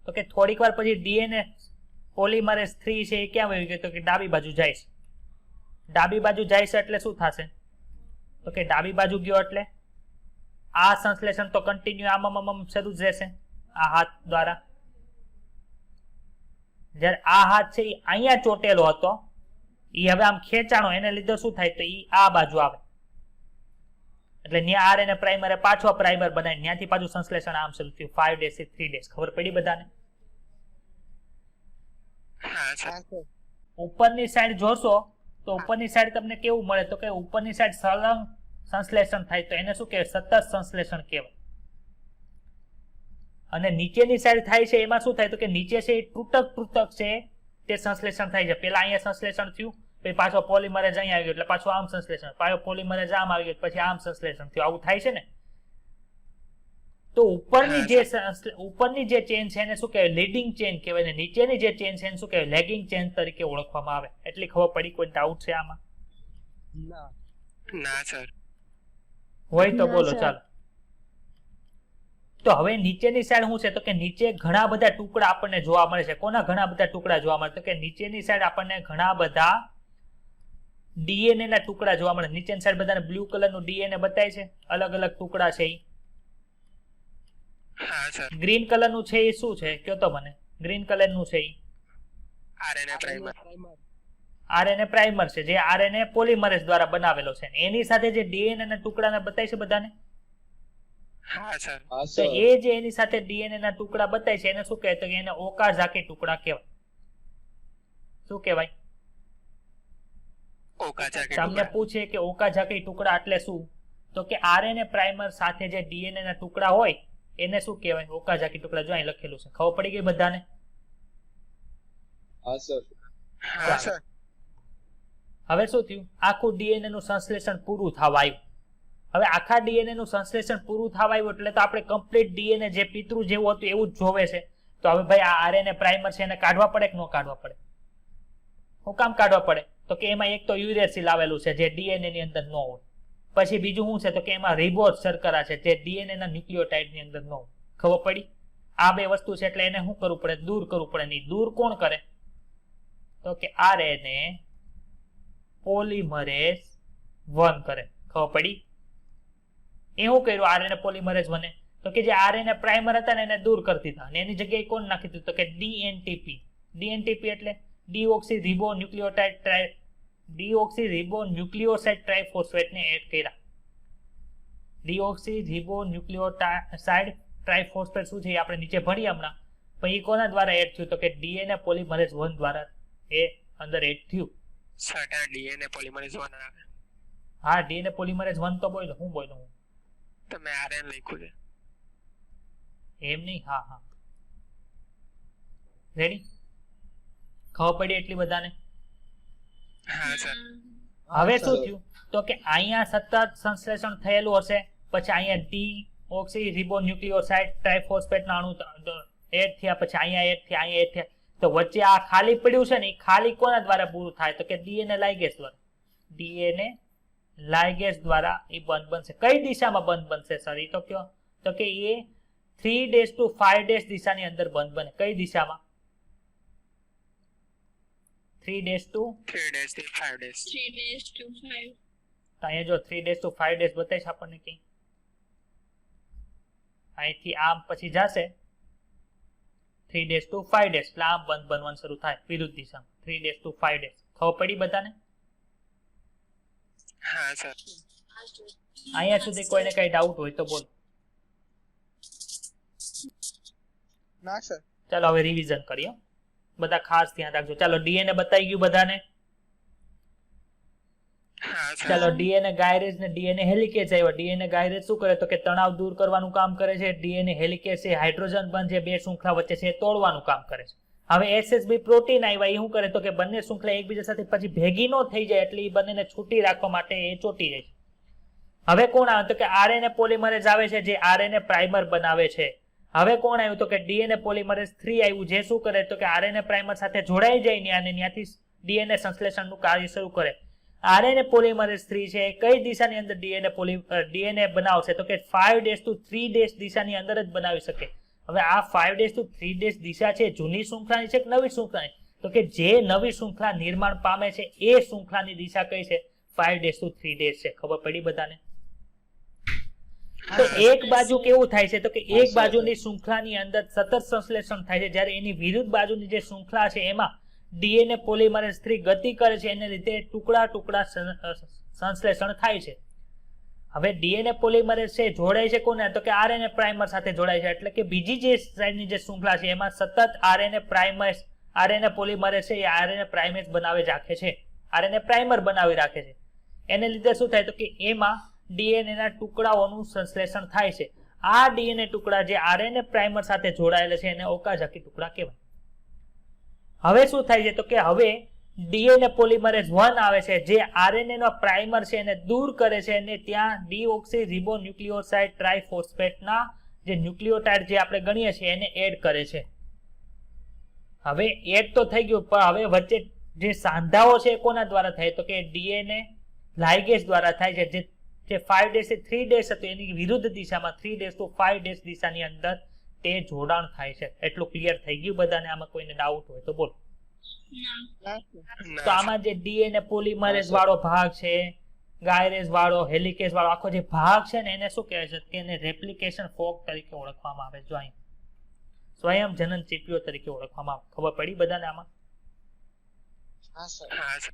તો કે થોડીક વાર પછી ડીએનએ પોલિમરેઝ 3 છે એ ક્યાં વહી ગયો? તો કે ડાબી બાજુ જાય છે. ડાબી બાજુ જાય છે એટલે શું થશે? તો કે ડાબી બાજુ ગયો એટલે આ સંશ્લેષણ તો કન્ટિન્યુ આમ શરૂ જ રહેશે આ હાથ દ્વારા. જ્યારે આ હાથ છે એ અહીંયા ચોટેલો હતો, એ હવે આમ ખેંચાણો, એને લીધે શું થાય? તો એ આ બાજુ આવે. એટલે ત્યાં આરએનએ પ્રાઇમરે પાછો પ્રાઇમર બનાવી ત્યાંથી પાછું સંશ્લેષણ આમ શરૂ થયું 5 ડેશ થી 3 ડેશ. ખબર પડી બધાને? હા સર. હા સર. ઉપરની સાઈડ જોશો તો ઉપરની સાઈડ તમને કેવું મળે? તો કે ઉપરની સાઈડ સળંગ સંશ્લેષણ થાય, તો એને શું કહેવાય? સતત સંશ્લેષણ કહેવાય. અને નીચેની સાઈડ થાય છે એમાં શું થાય તો કે નીચે છે એ તૂટક છે તે સંશ્લેષણ થાય છે. પેલા અહીંયા સંશ્લેષણ થયું, પછી પાછો પોલિમરેઝ અહીંયા આવી ગયો એટલે પાછું આમ સંશ્લેષણ, પાછો પોલિમરેઝ આમ આવી ગયો પછી આમ સંશ્લેષણ થયું. આવું થાય છે ને. તો ઉપરની જે ચેન છે એને શું કહેવાય? લીડિંગ ચેન કહેવાય ને નીચેની જે ચેન છે એને શું કહેવાય? લેગિંગ ચેન તરીકે ઓળખવામાં આવે. એટલી ખબર પડી? કોઈ ડાઉટ છે આમાં? ના ના સર. હોય તો ના, બોલો. સર. ચાલો. તો હવે નીચેની સાઈડ શું છે તો કે નીચે ઘણા બધા ટુકડા આપણને જોવા મળે છે. કોના ઘણા બધા ટુકડા જોવા મળે? તો કે નીચેની સાઈડ આપણને ઘણા બધા ડીએનએ ના ટુકડા જોવા મળે. નીચેની સાઈડ બધાને બ્લુ કલરનું ડીએનએ બતાય છે, અલગ અલગ ટુકડા છે. હા સર. ગ્રીન કલરનું છે એ શું છે? કયો તો મને. ગ્રીન કલરનું છે એ RNA primer. Primer RNA primer છે, જે આરએનએ પોલિમરેઝ દ્વારા બનાવેલો છે. એની સાથે જે ડીએનએ ના ટુકડાને બતાય છે બધાને, હા સર. તો એ જે એની સાથે ડીએનએ ના ટુકડા બતાય છે એને શું કહેવાય? તો કે એને ઓકાઝાકી ટુકડા કહેવાય. શું કહેવાય? ઓકાઝાકી તમને ટુકડા. પૂછે કે ઓકાઝાકી ટુકડા એટલે શું, તો કે આરએનએ પ્રાઇમર સાથે જે ડીએનએ ના ટુકડા હોય એને શું કહેવાય? ઓકાઝાકી ટુકડા. જો અહીં લખેલું છે. ખબર પડી ગઈ બધાને? હા સર. હવે શું થયું? આખું ડીએનએ નું સંશ્લેષણ પૂરું થવા આવ્યું. હવે આખા ડીએનએ નું સંશ્લેષણ પૂરું થવા આવ્યું એટલે તો આપણે કમ્પ્લીટ ડીએનએ જે પિતૃ જેવું હતું એવું જ જોવે છે. તો હવે ભાઈ આ આરએનએ પ્રાઇમર છે એને કાઢવા પડે કે ન કાઢવા પડે? શું કામ કાઢવા પડે? તો કે એમાં એક તો યુરેસિલ આવેલું છે જે ડીએનએ ની અંદર ન હોય. પછી બીજું શું છે તો કે એમાં રિબોઝ શર્કરા છે જે ડીએનએ ના ન્યુક્લિયોટાઇડ ની અંદર ન હોય. ખબર પડી? આ બે વસ્તુ છે એટલે એને શું કરવું પડે? દૂર કરવું પડે. નહીં દૂર કોણ કરે? તો કે આરએનએ પોલિમરેઝ 1 કરે. ખબર પડી? એ શું કર્યું આરએનએ પોલિમરેઝ 1? તો કે જે આરએનએ પ્રાઇમર હતા ને એને દૂર કરી દીધા અને એની જગ્યાએ કોણ નાખી દીધું? તો કે ડીએનટીપી. ડીએનટીપી એટલે ડીઓક્સી રિબો ન્યુક્લિયોસાઇડ ટ્રાઇફોસ્ફેટ ને એડ કર્યા. ડીઓક્સી રિબો ન્યુક્લિયોસાઇડ ટ્રાઇફોસ્ફેટ શું છે એ આપણે નીચે ભણીએ હમણાં. પણ એ કોના દ્વારા એડ થયું? તો કે ડીએનએ પોલિમરેઝ 1 દ્વારા એ અંદર એડ થયું. સર ત્યાં ડીએનએ પોલિમરેઝ 1 આવે. હા, ડીએનએ પોલિમરેઝ 1 તો બોલ્યો. હું બોલ્યો હું? તમે આરએન લખ્યું છે. એમ નહીં. હા હા, રેડી? ખબર પડી એટલી બધાને? હા સર. હવે શું થયું તો કે અહીંયા સતત સંશ્લેષણ થયેલું હશે, પછી અહીંયા ડીઓક્સી રિબો ન્યુક્લિયોસાઇડ ટ્રાઇફોસ્ફેટ ના અણુ એડ થયા, પછી અહીંયા એડ થયા, અહીંયા એડ થયા. તો વચ્ચે આ ખાલી પડ્યું છે ને એ ખાલી કોના દ્વારા પૂરું થાય? તો કે ડીએનએ લાઇગેસ દ્વારા. ડીએનએ લાઇગેસ દ્વારા એ બંધ બનશે. કઈ દિશામાં બંધ બનશે સર? એ તો કયો? તો કે એ 3 to 5 દિશાની અંદર બંધ બને. કઈ દિશામાં? 3 to 3 days થી 5 days. 3 days to 5. તો અહીંયા જો 3 to 5 બતાય છે આપણને. કઈ અહીંથી આમ પછી જશે 3 to 5 એટલે આમ બંધ બનવાનું શરૂ થાય વિરુદ્ધ દિશામાં. 3 to 5 ખબર પડી બધાને? હા સર. અહીંયા સુધી કોઈને કઈ ડાઉટ હોય તો બોલો. ના સર. ચાલો હવે રિવિઝન કરીએ. બધા ખાસ ધ્યાન રાખજો. ચાલો ડીએનએ બતાઈ ગયું બધાને. હા સર. ચાલો ડીએનએ ગાયરેજ ને ડીએનએ હેલિકેસ આવ્યો. ડીએનએ ગાયરેજ શું કરે? તો કે તણાવ દૂર કરવાનું કામ કરે છે. ડીએનએ હેલિકેસ એ હાઇડ્રોજન બંધ જે બે શૃંખલા વચ્ચે છે એ તોડવાનું કામ કરે છે. હવે એસએસબી પ્રોટીન આવ્યા એ શું કરે? તો કે બંને શૃંખલા એકબીજા સાથે પછી ભેગી ન થઈ જાય એટલે એ બંનેને છૂટી રાખવા માટે એ ચોટી જાય છે. હવે કોણ આવે? તો કે આરએનએ પોલિમરેઝ આવે છે જે આરએનએ પ્રાઇમર બનાવે છે. હવે કોણ આવ્યું? તો કે ડીએનએ પોલિમરેઝ 3 આવ્યું જે શું કરે? તો કે આરએનએ પ્રાઇમર સાથે જોડાઈ જાય ને અને ત્યાંથી ડીએનએ સંશ્લેષણનું કાર્ય શરૂ કરે. આરએનએ પોલિમરેઝ 3 છે કઈ દિશાની અંદર ડીએનએ બનાવશે? તો કે 5 to 3 દિશાની અંદર જ બનાવી શકે. હવે આ 5 to 3 દિશા છે જૂની શૃંખલાની છે કે નવી શૃંખલાની? તો કે જે નવી શૃંખલા નિર્માણ પામે છે એ શૃંખલાની દિશા કઈ છે? 5 to 3 છે. ખબર પડી બધાને? તો એક બાજુ કેવું થાય છે? તો કે એક બાજુની શૃંખલાની અંદર સતત સંશ્લેષણ થાય છે, જ્યારે એની વિરુદ્ધ બાજુની જે શૃંખલા છે એમાં ડીએનએ પોલિમરેઝ 3 ગતિ કરે છે, એને લીધે ટુકડા સંશ્લેષણ થાય છે. હવે ડીએનએ પોલિમરેઝ છે જોડાય છે કોને? તો કે આરએનએ પ્રાઇમર સાથે જોડાય છે. એટલે કે બીજી જે સાઈડની જે શૃંખલા છે એમાં સતત આરએનએ પોલિમરેઝ છે એ આરએનએ પ્રાઇમેઝ બનાવી રાખે છે, આરએનએ પ્રાઇમર બનાવી રાખે છે. એને લીધે શું થાય? તો કે એમાં ડીએનએ ના ટુકડાઓનું સંશ્લેષણ થાય છે. આ ડીએનએ ટુકડા જે આરએનએ પ્રાઇમર સાથે જોડાયેલા છે એને ઓકાઝાકી ટુકડા કહેવાય. હવે શું થાય છે તો કે હવે ડીએનએ પોલિમરેઝ 1 આવે છે જે આરએનએ નો પ્રાઇમર છે એને દૂર કરે છે અને ત્યાં ડીઓક્સી રિબોન્યુક્લિયોસાઇડ ટ્રાઇફોસ્ફેટના જે ન્યુક્લિયોટાઇડ જે આપણે ગણીએ છીએ એને એડ કરે છે. હવે એડ તો થઈ ગયું પણ હવે વચ્ચે જે સાંધાઓ છે એ કોના દ્વારા થાય તો કે ડીએનએ લાઇગેસ દ્વારા થાય છે. જે 5' થી 3' હતું એની વિરુદ્ધ દિશામાં 3' to 5' દિશાની અંદર તે જોડાણ થાય છે. એટલું ક્લિયર થઈ ગયું બધાને? આમાં કોઈને ડાઉટ હોય તો બોલો. તો આમાં જે ડીએનએ પોલિમરેઝ વાળો ભાગ છે, ગાયરેઝ વાળો, હેલિકેઝ વાળો આખો જે ભાગ છે ને એને શું કહેવાય છે કે એને રેપ્લિકેશન ફોર્ક તરીકે ઓળખવામાં આવે. જો અહીં સ્વયં જનન ચીપીઓ તરીકે ઓળખવામાં આવે. ખબર પડી બધાને આમાં?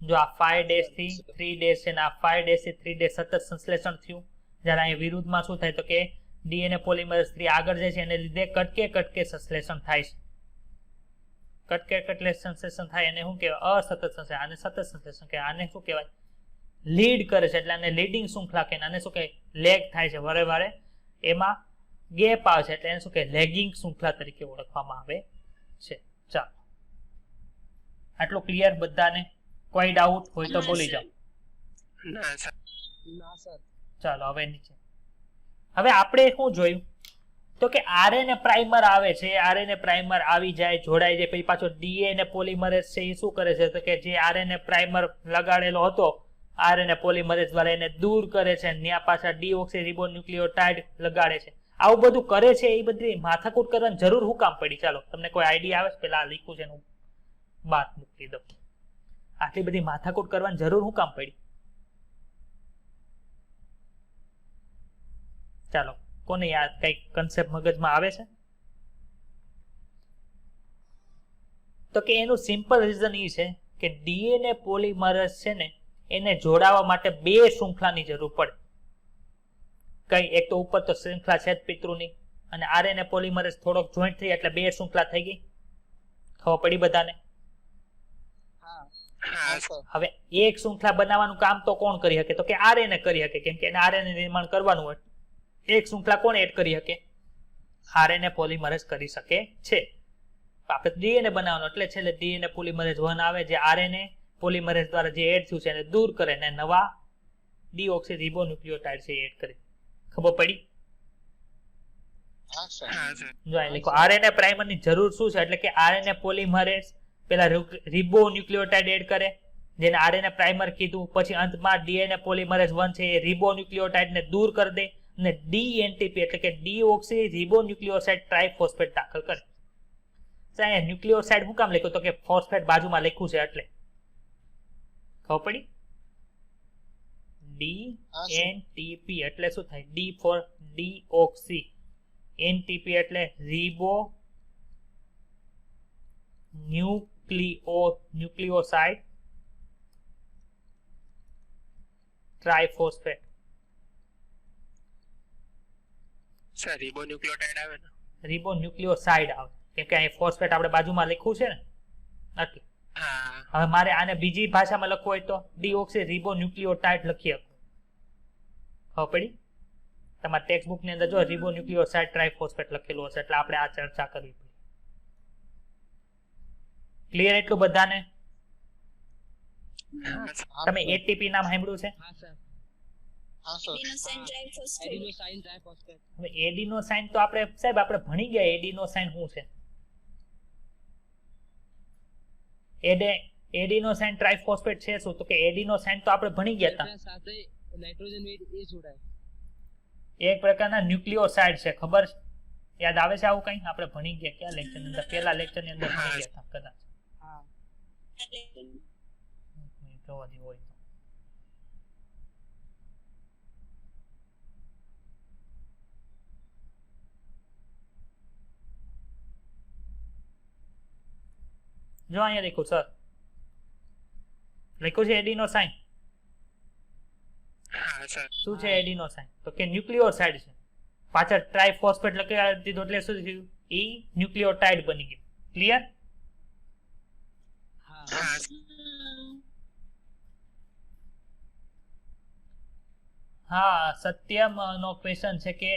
જો આ 5' થી 3' છે ને આ 5' થી 3' સતત સંશ્લેષણ થયું. જ્યારે અહીં વિરુદ્ધમાં શું થાય તો કે ડીએનએ પોલિમરેઝ 3 આગળ જાય છે એને લીધે કટકે સંશ્લેષણ થાય છે. કટકે સંશ્લેષણ થાય એને શું કહેવાય? અસતત સંશ્લેષણ. આને સતત સંશ્લેષણ કહેવાય. આને શું કહેવાય? લીડ કરે છે એટલે આને લીડિંગ શૃંખલા કહેવાય. આને શું કહેવાય? લેગ થાય છે વારે વારે એમાં ગેપ આવે છે એટલે એને શું કહેવાય? લેગિંગ શૃંખલા તરીકે ઓળખવામાં આવે છે. ચાલો, આટલું ક્લિયર બધાને? કોઈ ડાઉટ હોય તો બોલી જાઓ. ના સર. ના સર. ચાલો હવે નીચે. હવે આપણે શું જોયું તો કે આરએનએ પ્રાઇમર આવે છે. આરએનએ પ્રાઇમર આવી જાય, જોડાઈ જાય, પછી પાછો ડીએનએ પોલિમરેઝ છે એ શું કરે છે તો કે જે આરએનએ પ્રાઇમર લગાડેલો હતો આરએનએ પોલિમરેઝ દ્વારા એને દૂર કરે છે. ત્યાં પાછા ડીઓક્સી રિબોન્યુક્લિયોટાઇડ લગાડે છે. આવું બધું કરે છે. એ બધી માથાકૂટ કરવાની જરૂર શું કામ પડી? ચાલો તમને કોઈ આઈડિયા આવે? પેલા આ લીખું છે એનું વાત મૂકી દો. આટલી બધી માથાકૂટ કરવાની જરૂર શું કામ પડી? ચાલો, કોને યાદ કઈ કન્સેપ્ટ મગજમાં આવે છે? તો કે એનું સિમ્પલ રીઝન એ છે કે ડીએનએ પોલિમરેઝ છે ને એને જોડાવા માટે 2 શૃંખલાની જરૂર પડે. કઈ? એક તો ઉપર તો શૃંખલા છે જ પિતૃની, અને આરએનએ પોલિમરેઝ થોડોક જોઈન્ટ થઈ એટલે 2 શૃંખલા થઈ ગઈ. ખબર પડી બધાને? હવે એક શૃંખલા બનાવવાનું કામ તો કોણ કરી શકે તો કે આરએનએ કરી શકે, કેમ કે એને આરએનએ નિર્માણ કરવાનું હોય. એક શૃંખલા કોણ એડ કરી શકે? આરએનએ પોલિમરેઝ કરી શકે છે. આપણે ડીએનએ બનાવવાનું એટલે છેલ્લે ડીએનએ પોલિમરેઝ 1 આવે જે આરએનએ પોલિમરેઝ દ્વારા જે એડ થયું છે એને દૂર કરે ને નવા ડીઓક્સી રિબોન્યુક્લિયોટાઇડ છે એડ કરે. ખબર પડી? જો અહીં લખો આરએનએ પ્રાઇમર ની જરૂર શું છે એટલે કે આરએનએ પોલિમરેઝ પેલા રિબોન્યુક્લિયોટાઇડ એડ કરે જેને આરએનએ પ્રાઇમર કીધું, પછી અંતમાં ડીએનએ પોલિમરેઝ 1 છે એ રિબોન્યુક્લિયોટાઇડ ને દૂર કરી દે અને ડીએનટીપી એટલે કે ડીઓક્સી રિબોન્યુક્લિયોસાઇડ ટ્રાઇફોસ્ફેટ દાખલ કરે. અહીંયા ન્યુક્લિયોસાઇડ શું કામ લખ્યું તો કે ફોસ્ફેટ બાજુમાં લખ્યું છે એટલે. ખબર પડી? ડીએનટીપી એટલે શું થાય? ડી ફોર ડીઓક્સી, એનટીપી એટલે રિબો ન્યુક્લિયોસાઇડ ટ્રાઇફોસ્ફેટ. સર રિબોન્યુક્લિયોટાઇડ આવે ને? રિબોન્યુક્લિયોસાઇડ આવે કેમ કે અહીં ફોસ્ફેટ આપણે બાજુમાં લખ્યું છે ને એટલે. હા. હવે મારે આને બીજી ભાષામાં લખવું હોય તો ડીઓક્સી રિબોન્યુક્લિયોટાઇડ લખી શકું. ખબર પડી? તમારા ટેક્સ્ટ બુક ની અંદર જો રિબોન્યુક્લિયોસાઇડ ટ્રાઇફોસ્ફેટ લખેલું હશે એટલે આપણે આ ચર્ચા કરવી પડે. ક્લિયર એટલું બધાને? તમે એટીપી નામ સાંભળ્યું છે? હા sir. Adenosine triphosphate. Adenosine triphosphate. હવે એડિનોસાઇન તો આપણે સાહેબ આપણે ભણી ગયા. એડિનોસાઇન શું છે? એડિનોસાઇન ટ્રાઇફોસ્ફેટ છે શું? તો કે એડિનોસાઇન તો આપણે ભણી ગયા હતા. સાથે નાઇટ્રોજન વેટ એ જોડાય. એક પ્રકારના ન્યુક્લિયોસાઇડ છે. ખબર છે? યાદ આવે છે આવું કંઈ? આપણે ભણી ગયા ક્યાં લેક્ચર ની અંદર? પહેલા લેક્ચર ની અંદર ભણી ગયા હતા કદાચ. હા. જોવા જેવું હોય તો જો અહીંયા લખ્યું સર, લખ્યું છે એડિનોસાઇન. હા સર. શું છે એડિનોસાઇન? તો કે ન્યુક્લિયોસાઇડ છે. પાછળ ટ્રાઇફોસ્ફેટ લખી દીધું એટલે શું થયું? એ ન્યુક્લિયોટાઇડ બની ગયું. ક્લિયર? હા. હા. હા, સત્યમ નો ક્વેશ્ચન છે કે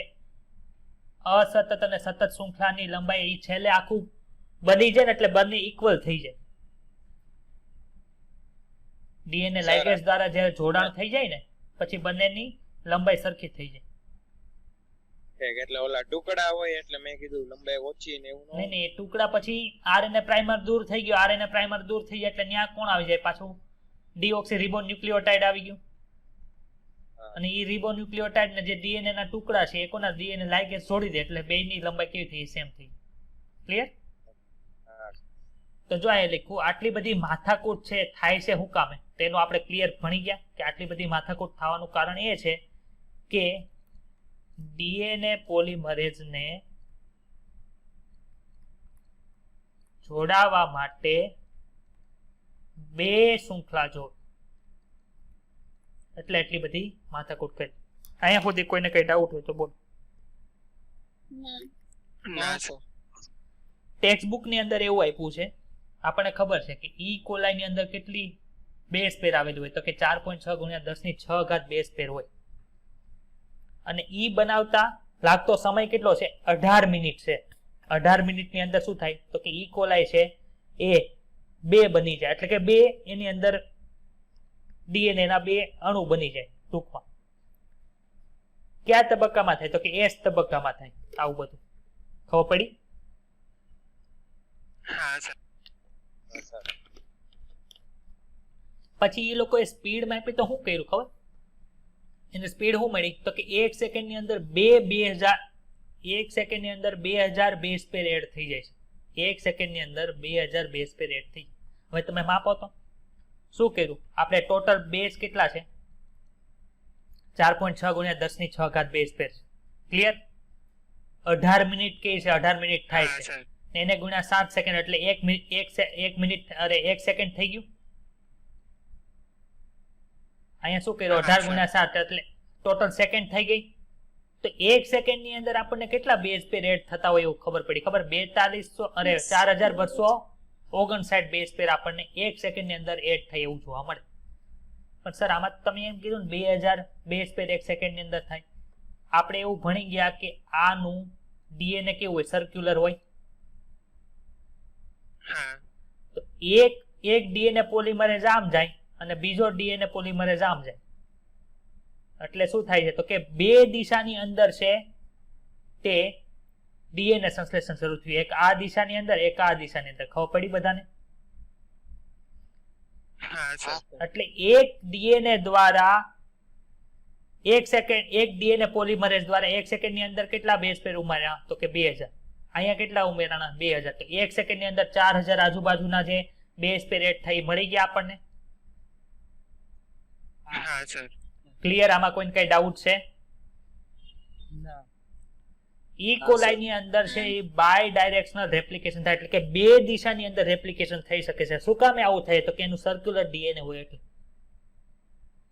અસતત અને સતત શૃંખલાની લંબાઈ ઈ છેલ્લે આખું બની જાય ને એટલે બંને ઇક્વલ થઈ જાય. ડીએનએ લાઇગેસ દ્વારા જ્યારે જોડાણ થઈ જાય ને પછી બંનેની લંબાઈ સરખી થઈ જાય. એટલે ઓલા ટુકડા હોય એટલે મેં કીધું લંબાઈ ઓછી ને એવું નહીં નહીં, એ ટુકડા પછી આરએનએ પ્રાઇમર દૂર થઈ ગયો, આરએનએ પ્રાઇમર દૂર થઈ જાય એટલે ત્યાં કોણ આવી જાય પાછું? ડીઓક્સી રિબોન્યુક્લિયોટાઇડ આવી ગયું. અને એ રિબોન્યુક્લિયોટાઇડ ને જે ડીએનએ ના ટુકડા છે એ કોના ડીએનએ લાઇગેસ જોડી દે એટલે બેયની લંબાઈ કેવી થઈ? સેમ થઈ. ક્લિયર? તો જો આ લખ્યું આટલી બધી માથાકૂટ છે થાય છે શું કામે? તેનું આપણે ક્લિયર ભણી ગયા કે આટલી બધી માથાકૂટ થવાનું કારણ એ છે કે ડીએનએ પોલિમરેઝને જોડાવા માટે બે શૃંખલા જોડ એટલે એટલી બધી માથાકૂટ કરી. અહીંયા સુધી કોઈને કઈ ડાઉટ હોય તો બોલો. ના સર. ટેક્સ્ટ બુક ની અંદર એવું આપ્યું છે, આપણને ખબર છે કે ઈ કોલાઈ ની અંદર કેટલી બેઝ પેર આવેલી હોય તો કે 4.6 ગુણ્યા 10⁶ બેઝ પેર હોય. અને ઈ બનાવતા લાગતો સમય કેટલો છે? 18 મિનિટ છે. 18 મિનિટની અંદર શું થાય તો કે ઈ કોલાઈ છે એ 2 બની જાય એટલે કે 2 એની અંદર ડીએનએ ના 2 અણુ બની જાય ટૂંકમાં. કયા તબક્કામાં થાય તો કે એસ તબક્કામાં થાય. આવું બધું ખબર પડી? હા સર. પછી એ લોકોએ સ્પીડ માપી તો શું કર્યું ખબર? એને સ્પીડ શું મળી તો કે 1 સેકન્ડની અંદર 1 સેકન્ડની અંદર 2000 બેઝ પેર એડ થઈ જાય છે. 1 સેકન્ડની અંદર 2000 બેઝ પેર એડ થઈ. હવે તમે માપો તો શું કર્યું? આપણે ટોટલ બેઝ કેટલા છે? 4.6 ગુણ્યા 10⁶ બેઝ પેર છે. ક્લિયર? 18 મિનિટ કે છે 18 મિનિટ થાય હા છે. સર. એને ગુણ્યા 7 સેકન્ડ એટલે 1 મિનિટ અરે 1 સેકન્ડ થઈ ગયું. અહીંયા શું કર્યું? 18 ગુણ્યા 7 એટલે ટોટલ સેકન્ડ થઈ ગઈ. તો 1 સેકન્ડની અંદર આપણને કેટલા બેઝ પેર એડ થતા હોય એવું ખબર પડી? ખબર? 4259 બેઝ પેર આપણને 1 સેકન્ડની અંદર એડ થાય એવું જોવા મળે. પણ સર આમાં તમે એમ કીધું ને 2000 બેઝ પેર 1 સેકન્ડની અંદર થાય. આપણે એવું ભણી ગયા કે આનું ડીએનએ કેવું હોય? સર્ક્યુલર હોય. હા. તો એક ડીએનએ પોલિમરેઝ આમ જાય અને બીજો ડીએનએ પોલિમરેઝ આમ જાય એટલે શું થાય છે તો કે બે દિશાની અંદર છે તે ડીએનએ સંશ્લેષણ શરૂ થયું. એક આ દિશાની અંદર, એક આ દિશાની અંદર. ખબર પડી બધાને? હા સર. એટલે એક ડીએનએ દ્વારા એક ડીએનએ પોલિમરેઝ દ્વારા 1 સેકન્ડની અંદર કેટલા બેઝ પેર ઉમેર્યા તો કે 2000. અહીંયા કેટલા ઉમેરાના? 2000. તો 1 સેકન્ડની અંદર 4000 આજુબાજુના જે બેઝ પેર એડ થઈ મળી ગયા આપણને. હા સર. ક્લિયર? આમાં કોઈને કઈ ડાઉટ છે? ના. ઈ કોલાઈ ની અંદર છે એ બાય ડાયરેક્શનલ રેપ્લિકેશન થાય એટલે કે બે દિશાની અંદર રેપ્લિકેશન થઈ શકે છે. શું કામે આવું થાય તો કે એનું સર્ક્યુલર ડીએનએ હોય એટલે.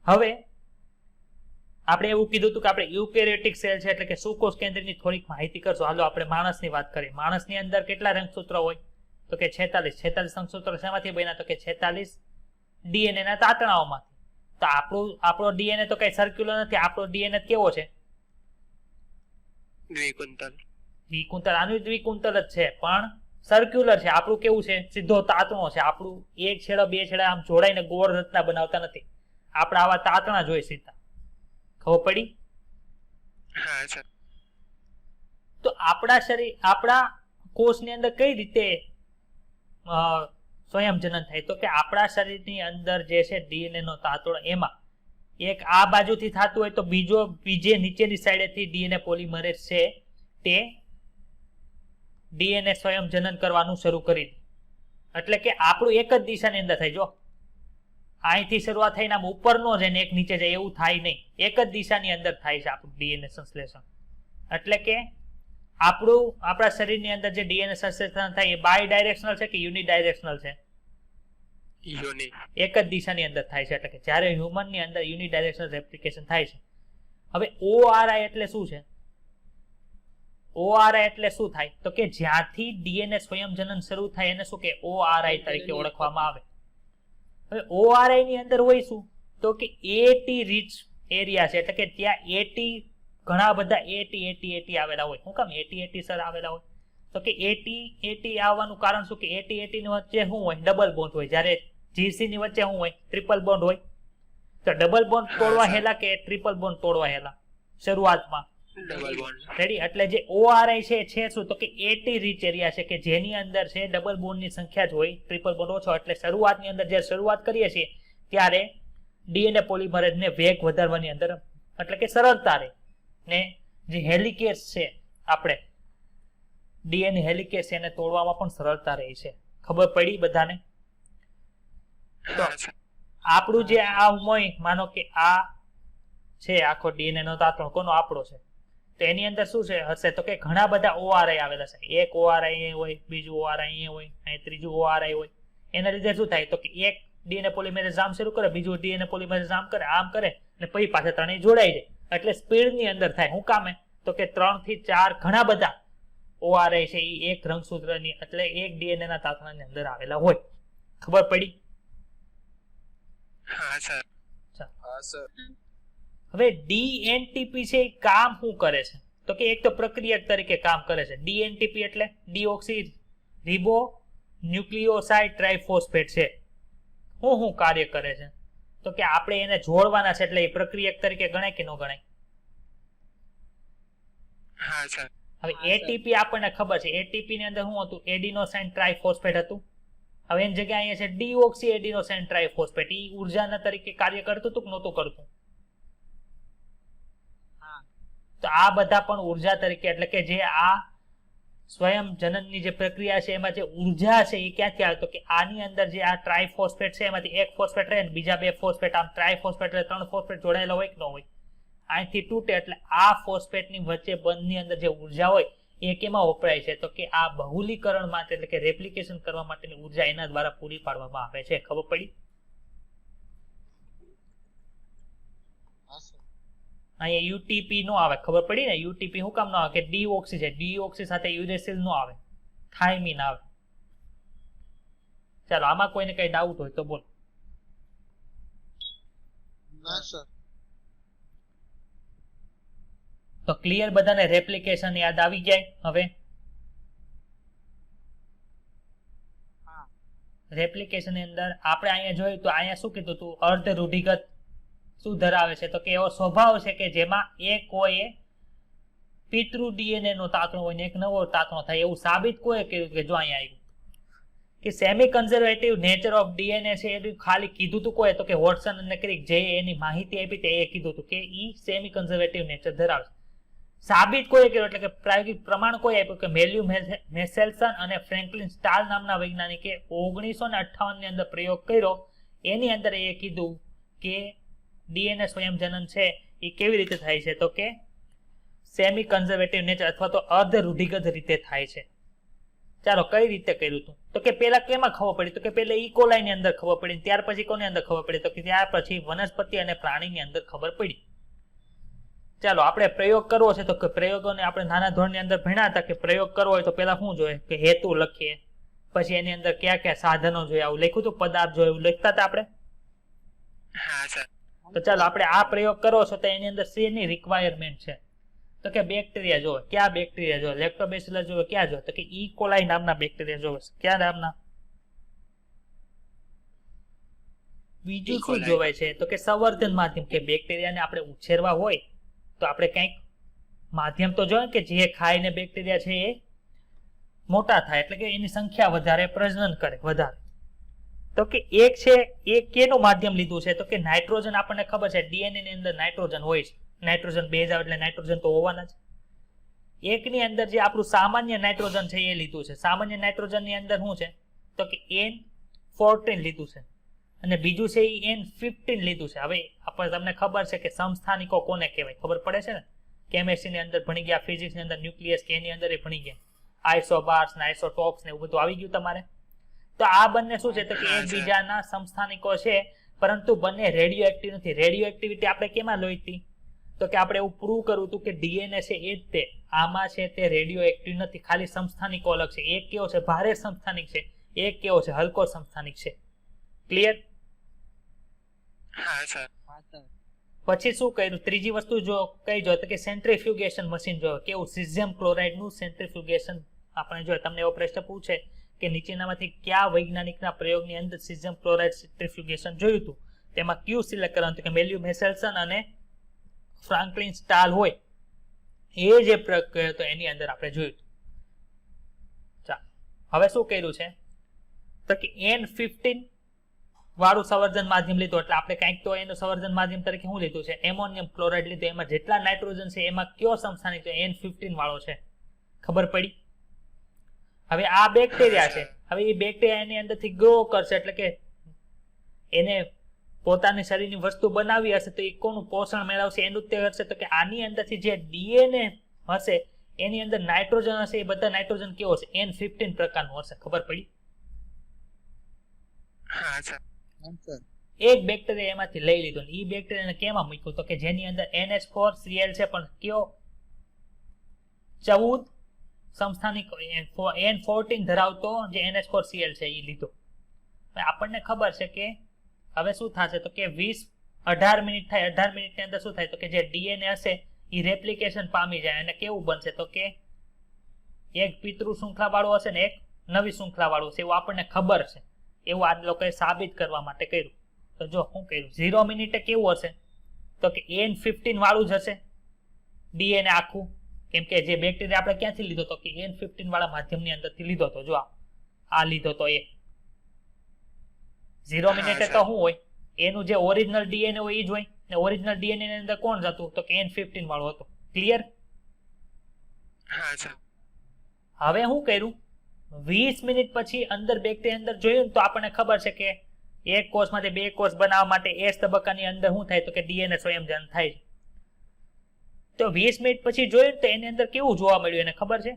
હવે આપણે એવું કીધું હતું કે આપણે યુકેરિયોટિક સેલ છે એટલે કે સુકોષ કેન્દ્રની થોડીક માહિતી કરશું. હાલો આપણે માણસની વાત કરીએ. માણસની અંદર કેટલા રંગસૂત્રો હોય તો કે 46 રંગસૂત્રો શેમાંથી બન્યા તો કે 46 ડીએનએ ના તાતણાઓમાંથી. તો આપણો ડીએનએ તો કઈ સર્ક્યુલર નથી. આપણો ડીએનએ કેવો છે? દ્વિકુંતલ. દ્વિકુંતલ. આનું દ્વિકુંતલ જ છે પણ સર્ક્યુલર છે. આપણું કેવું છે? સીધો તાતણો છે. આપણું એક છેડો બે છેડા આમ જોડાઈને ગોળ રચના બનાવતા નથી. આપણે આવા તાતણા જોઈએ સીધા. ખબર પડી? હા સર. તો આપણા કોષની અંદર કઈ રીતે સ્વયંજનન થાય તો કે આપણા શરીરની અંદર જે છે ડીએનએ નો તાતણો એમાં એક આ બાજુથી થતું હોય તો બીજે નીચેની સાઈડેથી ડીએનએ પોલિમરેઝ છે તે ડીએનએ સ્વયંજનન કરવાનું શરૂ કરી દે. એટલે કે આપણું એક જ દિશાની અંદર થાય. જો અહીંથી શરૂઆત થઈને આમ ઉપર નો જાય ને એક નીચે જાય એવું થાય નહીં. એક જ દિશાની અંદર થાય છે આપણું ડીએનએ સંશ્લેષણ. એટલે કે આપણા શરીરની અંદર જે ડીએનએ સંશ્લેષણ થાય એ બાય ડાયરેક્શનલ છે કે યુનિ ડાયરેક્શનલ છે? યુનિ. એક જ દિશાની અંદર થાય છે. એટલે કે જ્યારે હ્યુમનની અંદર યુનિ ડાયરેક્શનલ રેપ્લિકેશન થાય છે. હવે ઓઆરઆઈ એટલે શું છે? ઓઆરઆઈ એટલે શું થાય તો કે જ્યાંથી ડીએનએ સ્વયંજનન શરૂ થાય એને શું કે ઓઆરઆઈ તરીકે ઓળખવામાં આવે. હવે ઓઆરઆઈ ની અંદર હોય શું તો કે એટી રીચ એરિયા છે એટલે કે ત્યાં એટી ઘણા બધા 80 આવેલા હોય. શું કામ 80 સર આવેલા હોય? તો કે 80 આવવાનું કારણ શું કે 80 ની વચ્ચે શું હોય? ડબલ બોન્ડ હોય. જ્યારે GC ની વચ્ચે શું હોય? ટ્રિપલ બોન્ડ હોય. તો ડબલ બોન્ડ તોડવા હેલા કે ટ્રિપલ બોન્ડ તોડવા હેલા શરૂઆતમાં? Double bond. રેડી. એટલે જે ORI છે શું? તો કે 80 રીચ એરિયા છે કે જેની અંદર છે ડબલ બોન્ડની સંખ્યા જ હોય, ટ્રિપલ બોન્ડ ઓછો. એટલે શરૂઆતની અંદર જ્યારે શરૂઆત કરીએ છીએ ત્યારે DNA પોલિમરેઝને વેગ વધારવાની અંદર એટલે કે સરળતા રહે. ને જે હેલિકેસ છે આપણે DNA હેલિકેસ છે એને તોડવામાં પણ સરળતા રહે છે. ખબર પડી બધાને? હા સર. આપણું જે આ હોય, માનો કે આ છે આખો DNA નો તાતણો, કોનો? આપણો છે. તો એની અંદર શું છે હશે? તો કે ઘણા બધા ORI આવેલા છે. એક ORI અહીંયા હોય, બીજું ORI અહીંયા હોય, અહીં ત્રીજું ORI હોય. એના લીધે શું થાય? તો કે એક DNA પોલિમરેઝ આમ શરૂ કરે, બીજું DNA પોલિમરેઝ આમ કરે, એટલે પછી પાછા ત્રણેય જોડાઈ જાય. એટલે સ્પીડની અંદર થાય. શું કામે? તો કે 3 થી 4 ઘણા બધા ORI છે એ એક રંગસૂત્રની એટલે એક DNA ના તાતણાની અંદર આવેલા હોય. ખબર પડી? હા સર. હા સર. હવે DNTP છે એ કામ શું કરે છે? તો કે એક તો પ્રક્રિયક તરીકે કામ કરે છે. DNTP એટલે ડીઓક્સી રિબો ન્યુક્લિયોસાઇડ ટ્રાઇફોસ્ફેટ છે. શું કાર્ય કરે છે? તો કે આપણે એને જોડવાના છે એટલે એ પ્રક્રિયક તરીકે ગણાય કે ન ગણાય? હા સર. હવે ATP આપણને ખબર છે. ATP ની અંદર શું હતું? એડિનોસાઇન ટ્રાઇફોસ્ફેટ હતું. હવે એની જગ્યાએ અહીંયા છે ડીઓક્સી એડિનોસાઇન ટ્રાઇફોસ્ફેટ. એ ઉર્જાના તરીકે કાર્ય કરતું હતું કે નહોતું કરતું? તો આ બધા પણ ઉર્જા તરીકે એટલે કે જે આ સ્વયં જનનની જે પ્રક્રિયા છે એમાં જે ઉર્જા છે એ ક્યાંથી આવે? તો કે આની અંદર જે આ ટ્રાઇફોસ્ફેટ છે એમાંથી એક ફોસ્ફેટ રહે ને બીજા 2 ફોસ્ફેટ, આમ ટ્રાઇફોસ્ફેટ એટલે 3 ફોસ્ફેટ જોડાયેલા હોય કે ન હોય? અહીંથી તૂટે એટલે આ ફોસ્ફેટની વચ્ચે બંધની અંદર જે ઉર્જા હોય એ કેમાં વપરાય છે? તો કે આ બહુલીકરણ માટે એટલે કે રેપ્લિકેશન કરવા માટેની ઉર્જા એના દ્વારા પૂરી પાડવામાં આવે છે. ખબર પડી? અહીંયા UTP નો આવે. ખબર પડી ને? UTP શું કામ ન આવે? કે ડીઓક્સી છે, ડીઓક્સી સાથે યુરેસિલ નો આવે, થાઇમિન આવે. ચાલો આમાં કોઈને કઈ ડાઉટ હોય તો બોલો. ના સર. તો ક્લિયર બધાને? રેપ્લિકેશન યાદ આવી જાય? હવે રેપ્લિકેશન ની અંદર આપણે અહીંયા જોયું તો અહીંયા શું કીધું હતું? અર્ધ રૂઢિગત શું ધરાવે છે? તો કે એવો સ્વભાવ છે કે જેમાં એક હોય એ પિતૃ DNA નો તાતણો હોય ને એક નવો તાતણો થાય. એવું સાબિત કોઈ કર્યું કે જો અહીંયા આવ્યું કે semi conservative nature of DNA છે એ ખાલી કીધું હતું કોઈ? તો કે વોટસન અને ક્રિક જે એની માહિતી આપી તે એ કીધું હતું કે ઈ સેમી કન્ઝર્વેટિવ નેચર ધરાવે છે. સાબિત કોઈ કર્યું એટલે કે પ્રાયોગિક પ્રમાણ કોઈ આપ્યું કે મેલ્યુ મેસેલ્સન અને ફ્રેન્કલિન સ્ટાલ નામના વૈજ્ઞાનિકે 1958 ની અંદર પ્રયોગ કર્યો. એની અંદર એ કીધું કે DNA સ્વયંજનન છે એ કેવી રીતે થાય છે? તો કે સેમી કન્ઝર્વેટિવ નેચર અથવા તો અર્ધ રૂઢિગત રીતે થાય છે. ચાલો કઈ રીતે કર્યું હતું? તો કે પેલા કેમાં ખબર પડી? તો કે પેલા ઇકોલાઈ ની અંદર ખબર પડી, ત્યાર પછી કોની અંદર ખબર પડી? તો કે ત્યાર પછી વનસ્પતિ અને પ્રાણીની અંદર ખબર પડી. ચાલો આપણે પ્રયોગ કરવો છે તો કે પ્રયોગોને આપણે નાના ધોરણની અંદર ભણ્યા હતા કે પ્રયોગ કરવો હોય તો પેલા શું જોઈએ? કે હેતુ લખીએ, પછી એની અંદર કયા કયા સાધનો જોઈએ આવું લખ્યું હતું, પદાર્થ જોઈએ એવું લખતા હતા આપણે? હા સર. તો ચાલો આપણે આ પ્રયોગ કરવો છે તો એની અંદર શેની રિક્વાયરમેન્ટ છે? તો કે બેક્ટેરિયા જોવે. ક્યાં બેક્ટેરિયા જોવે? લેક્ટોબેસિલસ જોવે. ક્યાં જોવે? તો કે ઈ કોલાઈ નામના બેક્ટેરિયા જોવે. ક્યાં નામના? બીજું શું જોવાય છે? તો કે સંવર્ધન માધ્યમ. કે બેક્ટેરિયાને આપણે ઉછેરવા હોય તો આપણે કંઈક માધ્યમ તો જોઈએ કે જે ખાઈને બેક્ટેરિયા છે એ મોટા થાય એટલે કે એની સંખ્યા વધારે, પ્રજનન કરે વધારે. તો કે એક છે એ કેનું માધ્યમ લીધું છે? તો કે નાઇટ્રોજન. આપણને ખબર છે DNA ની અંદર નાઇટ્રોજન હોય છે. નાઇટ્રોજન બેઝ આવે એટલે નાઇટ્રોજન તો હોવાના જ. એકની અંદર જે આપણું સામાન્ય નાઇટ્રોજન છે એ લીધું છે. સામાન્ય નાઇટ્રોજન ની અંદર શું છે? તો કે N14 લીધું છે અને બીજું છે એ N15 લીધું છે. હવે આપણે તમને ખબર છે કે સમસ્થાનિકો કોને કહેવાય? ખબર પડે છે ને? કેમેસ્ટ્રી ની અંદર ભણી ગયા, ફિઝિક્સ ની અંદર ન્યુક્લિયસ કે એની અંદર ભણી ગયા, આઇસોબાર્સ ને આઇસોટોપ્સ ને એવું બધું આવી ગયું તમારે. તો આ બંને શું છે? તો કે એકબીજાના સમસ્થાનિકો છે પરંતુ બંને રેડિયો એક્ટિવ નથી. રેડિયો એક્ટિવિટી આપણે કેમાં લઈ હતી? તો કે આપણે એવું પ્રૂવ કરવું હતું કે DNA છે એ જ તે આમાં છે તે રેડિયો એક્ટિવ નથી, ખાલી સમસ્થાનિકો અલગ છે. એક કેવો છે? ભારે સમસ્થાનિક છે, એક કેવો છે? હલકો સમસ્થાનિક છે. ક્લિયર? હા સર. પછી શું કર્યું, ત્રીજી વસ્તુ જો કઈ જો તો કે સેન્ટ્રીફ્યુગેશન મશીન જો કેવું સિઝિયમ ક્લોરાઇડનું સેન્ટ્રીફ્યુગેશન આપણે જો તમને એવો પ્રશ્ન પૂછે કે નીચેનામાંથી કયા વૈજ્ઞાનિકના પ્રયોગની અંદર સિઝિયમ ક્લોરાઇડ સેન્ટ્રીફ્યુગેશન જોયું હતું, તેમાં કયું સિલેક્ટ કરવાનું, કે મેલ્યુ મેસેલ્સન અને ફ્રાન્કલિન સ્ટાલ હોય એ જે પ્રયોગ કર્યો હતો એની અંદર આપણે જોયું હતું. ચાલો હવે શું કર્યું છે તો કે N15 વાળું સંવર્ધન માધ્યમ લીધું, એટલે આપણે કંઈક તો એનું સંવર્ધન માધ્યમ તરીકે શું લીધું છે, એમોનિયમ ક્લોરાઇડ લીધું. એમાં જેટલા નાઇટ્રોજન છે એમાં કયો સમસ્થાનિક N15 વાળો છે, ખબર પડી. હવે આ બેક્ટેરિયા છે, હવે એ બેક્ટેરિયા એની અંદરથી ગ્રો કરશે, એટલે કે એને પોતાની શરીરની વસ્તુ બનાવી હશે તો એ કોનું પોષણ મેળવશે, એનું તે હશે. તો કે આની અંદરથી જે ડીએનએ હશે એની અંદર નાઇટ્રોજન હશે, એ બધા નાઇટ્રોજન કેવો હશે, N15 પ્રકારનું હશે. ખબર પડી. હા સર. એક બેક્ટેરિયા એમાંથી લઈ લીધો, એ બેક્ટેરિયાને કેમાં મૂક્યું તો કે જેની અંદર NH4Cl છે, પણ કયો 14 સમસ્થાનિક N14 ધરાવતો જે NH4Cl છે એ લીધો. આપણને ખબર છે કે હવે શું થશે તો કે 18 મિનિટ થાય, 18 મિનિટની અંદર શું થાય તો કે જે ડીએનએ હશે એ રેપ્લિકેશન પામી જાય અને કેવું બનશે તો કે એક પિતૃ શૃંખલા વાળું હશે ને એક નવી શૃંખલા વાળું હશે, એવું આપણને ખબર છે. એવું આ લોકોએ સાબિત કરવા માટે કર્યું. તો જો શું કર્યું, 0 મિનિટે કેવું હશે તો કે N15 વાળું જ હશે ડીએનએ આખું, કેમ કે જે બેક્ટેરિયા આપણે ક્યાંથી લીધો તો કે N15 વાળા માધ્યમની અંદરથી લીધો તો જો આ લીધો તો એ 0 મિનિટે તો શું હોય, એનું જે ઓરિજિનલ ડીએનએ હોય એ જ હોય, ને ઓરિજિનલ ડીએનએ ની અંદર કોણ જતું તો કે N15 વાળું હતું. ક્લિયર. હા સર. હવે શું કર્યું, 20 મિનિટ પછી અંદર બેક્ટેરિયા અંદર જોયું તો આપણને ખબર છે કે એક કોષમાંથી બે કોષ બનાવવા માટે S તબક્કાની અંદર શું થાય તો કે ડીએનએ સ્વયંજનન થાય છે. તો 20 મિનિટ પછી જોયું તો એની અંદર કેવું જોવા મળ્યું એને ખબર છે,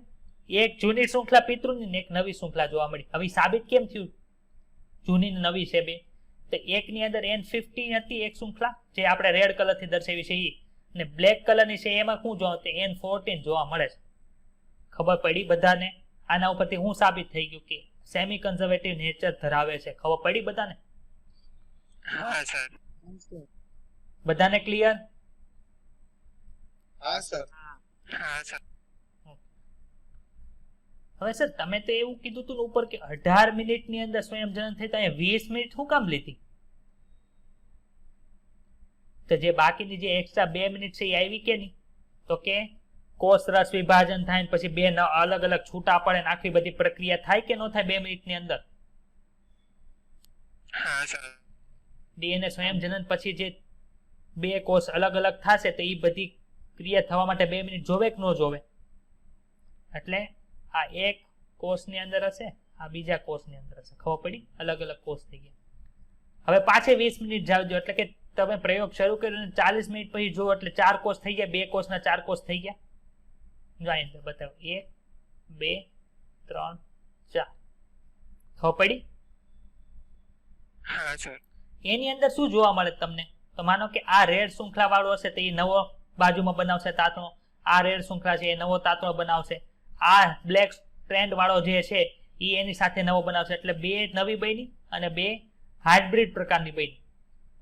એક જૂની શૃંખલા પિતૃની ને એક નવી શૃંખલા જોવા મળી. હવે સાબિત કેમ થયું જૂની ને નવી છે બે, તો એકની અંદર N15 હતી એક શૃંખલા જે આપણે રેડ કલરથી દર્શાવી છે એ, ને બ્લેક કલરની છે એમાં શું જોવા તો N14 જોવા મળે છે. ખબર પડી બધાને. આના ઉપરથી હું સાબિત થઈ ગયું કે સેમી કન્ઝર્વેટિવ નેચર ધરાવે છે. ખબર પડી બધાને. હા સર. બધાને ક્લિયર. હા સર. હા સર. હવે સર તમે તો એવું કીધું હતું ઉપર કે 18 મિનિટની અંદર સ્વયંજનન થઈ, તો અહીંયા 20 મિનિટ શું કામ લીધી, તો જે બાકીની જે એક્સ્ટ્રા 2 મિનિટ છે એ આવી કે નહીં તો કે કોષ રસ વિભાજન થાય ને પછી બે અલગ અલગ છૂટા પડે ને આખી બધી પ્રક્રિયા થાય કે ન થાય 2 મિનિટની અંદર. હા સર. ડીએનએ સ્વયંજનન પછી જે બે કોષ અલગ અલગ થશે તો એ બધી ક્રિયા થવા માટે 2 મિનિટ જોવે કે ન જોવે. એટલે આ એક કોષની અંદર હશે, આ બીજા કોષની અંદર હશે. ખબર પડી, અલગ અલગ કોષ થઈ ગયા. હવે પાછે 20 મિનિટ જાવ દો, એટલે કે તમે પ્રયોગ શરૂ કર્યો 40 મિનિટ પછી જુઓ એટલે 4 કોષ થઈ ગયા, 2 કોષના 4 કોષ થઈ ગયા. જો અહીં અંદર બતાવો 1 2 3 4. ખબર પડી. હા સર. એની અંદર શું જોવા મળે તમને, તો માનો કે આ રેડ શૃંખલા વાળો હશે તો એ નવો બાજુમાં બનાવશે તાતણો, આ રેડ શૃંખલા છે એ નવો તાતણો બનાવશે, આ બ્લેક સ્ટ્રેન્ડ વાળો જે છે એ એની સાથે નવો બનાવશે, એટલે બે નવી બની અને બે હાઇબ્રિડ પ્રકારની બની.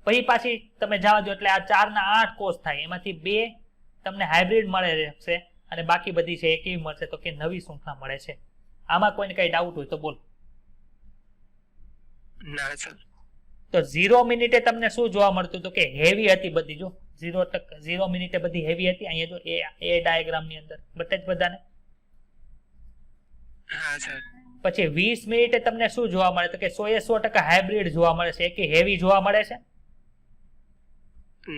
પછી પાછી તમે જવા દો એટલે આ 4 ના 8 કોષ થાય, એમાંથી 2 તમને હાઇબ્રિડ મળે રહેશે અને બાકી બધી છે એ કેવી મળશે તો કે નવી શૃંખલા મળે છે. આમાં કોઈને કઈ ડાઉટ હોય તો બોલો. ના સર. તો 0 મિનિટે તમને શું જોવા મળતું તો કે હેવી હતી બધી, જો 0 મિનિટે બધી હેવી હતી. અહીંયા જો એ ડાયાગ્રામ ની અંદર બતાજ બધાને. હા સર. પછી 20 મિનિટે તમને શું જોવા મળે તો કે 100% હાઇબ્રિડ જોવા મળે છે, કે હેવી જોવા મળે છે.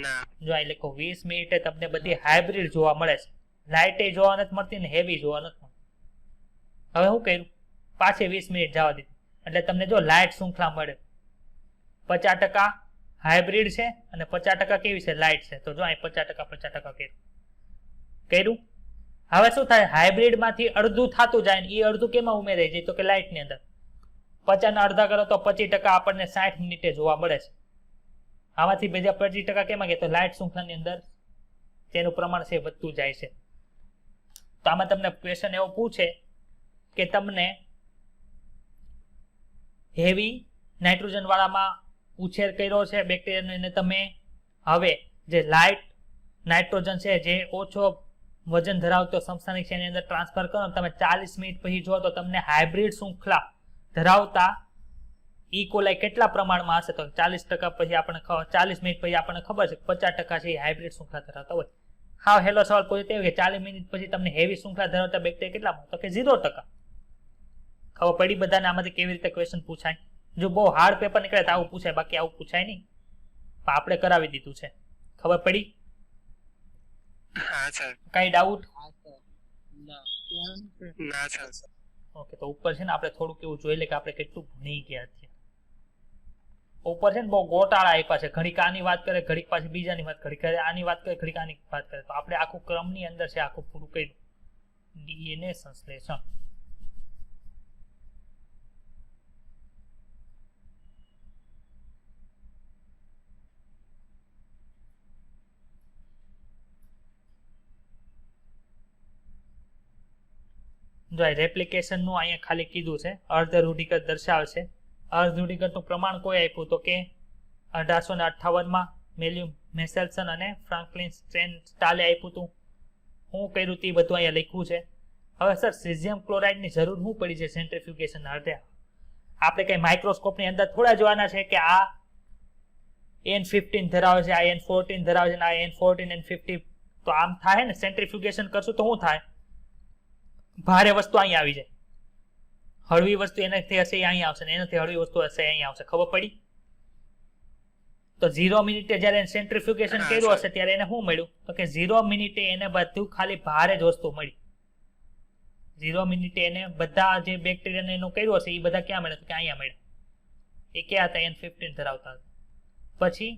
ના. જો અહીં લખો 20 મિનિટે તમને બધી હાઇબ્રિડ જોવા મળે છે, લાઇટ જોવા નથી મળતી ને હેવી જોવા નથી મળતી. હવે શું કર્યું, પાછી 20 મિનિટ જવા દીધી એટલે તમને જો લાઇટ શૃંખલા મળે, 50% હાઇબ્રિડ છે અને 50% કેવી છે લાઇટ છે. તો જો અહીં 50% કર્યું. હવે શું થાય, હાઇબ્રિડ માંથી અડધું થતું જાય ને એ અડધું કેમાં ઉમેરાઈ જાય તો કે લાઇટ ની અંદર. 50 ના અડધા કરો તો 25% આપણને 60 મિનિટે જોવા મળે છે. આમાંથી બીજા 25% કેમાં ગયા તો લાઇટ શૃંખલાની અંદર તેનું પ્રમાણ છે વધતું જાય છે. તો આમાં તમને ક્વેશ્ચન એવો પૂછે કે તમને હેવી નાઇટ્રોજન વાળામાં ઉછેર કર્યો છે બેક્ટેરિયાનો, એને તમે હવે જે લાઇટ નાઇટ્રોજન છે જે ઓછો વજન ધરાવતો સમસ્થાનિક છે એની અંદર ટ્રાન્સફર કરો, તમે 40 મિનિટ પછી જો તો તમને હાઇબ્રિડ શૃંખલા ધરાવતા ઇકોલાઈ કેટલા પ્રમાણમાં હશે? તો 40% પછી આપણે 40 મિનિટ પછી આપણને ખબર છે 50% છે એ હાઇબ્રિડ શૃંખલા ધરાવતા હોય. હાવ હેલો સવાલ પૂછે કે 40 મિનિટ પછી તમને હેવી શૃંખલા ધરાવતા બેક્ટેરિયા કેટલા મળે? તો કે 0%. ખબર પડી બધાને આમાંથી કેવી રીતે ક્વેશ્ચન પૂછાય? જો બહુ હાર્ડ પેપર નીકળે તો આવું પૂછાય, બાકી આવું પૂછાય નહીં. પણ આપણે કરાવી દીધું છે. ખબર પડી? હા સર. કઈ ડાઉટ? હા સર. ના. ના સર. ઓકે, તો ઉપર છે ને આપણે થોડુંક એવું જોઈ લે કે આપણે કેટલું ભણી ગયા છીએ. ઉપર છે ને બહુ ગોટાળા આપ્યા છે, ઘડીક આની વાત કરે, ઘડીક પાછી બીજાની વાત, ઘડીક આની વાત કરે, ઘડીક આની વાત કરે. તો આપણે આખું ક્રમની અંદર છે આખું પૂરું કર્યું. ડીએનએ સંશ્લેષણ. જો આ રેપ્લિકેશન નું અહીંયા ખાલી કીધું છે, અર્ધ રૂઢિગત દર્શાવે છે. અર્ધ રૂઢિગતનું પ્રમાણ કોઈ આપ્યું તો કે 1858 માં મેલ્યુમ મેસેલ્સન અને ફ્રાન્કલિન સ્ટાલે આપ્યું હતું. હું કર્યું તે બધું અહીંયા લખ્યું છે. હવે સર સીઝિયમ ક્લોરાઇડની જરૂર શું પડી છે સેન્ટ્રીફ્યુગેશન અર્થે? આપણે કઈ માઇક્રોસ્કોપની અંદર થોડા જોવાના છે કે આ N15 ધરાવે છે, આ N14 ધરાવે છે, આ N14 N50. તો આમ થાય ને, સેન્ટ્રીફ્યુગેશન કરશું તો શું થાય? ભારે વસ્તુ અહીંયા આવી જાય, હળવી વસ્તુ એનાથી હશે એ અહીંયા આવશે, એનાથી હળવી વસ્તુ હશે અહીંયા આવશે. ખબર પડી? તો 0 મિનિટે જ્યારે સેન્ટ્રીફ્યુગેશન કર્યું હશે ત્યારે એને શું મળ્યું? તો કે 0 મિનિટે એને બધું ખાલી ભારે જ વસ્તુ મળી. 0 મિનિટે એને બધા જે બેક્ટેરિયાને એનું કર્યું હશે એ બધા ક્યાં મળે? તો કે અહીંયા મળ્યા. એ ક્યાં હતા? N15 ધરાવતા હતા. પછી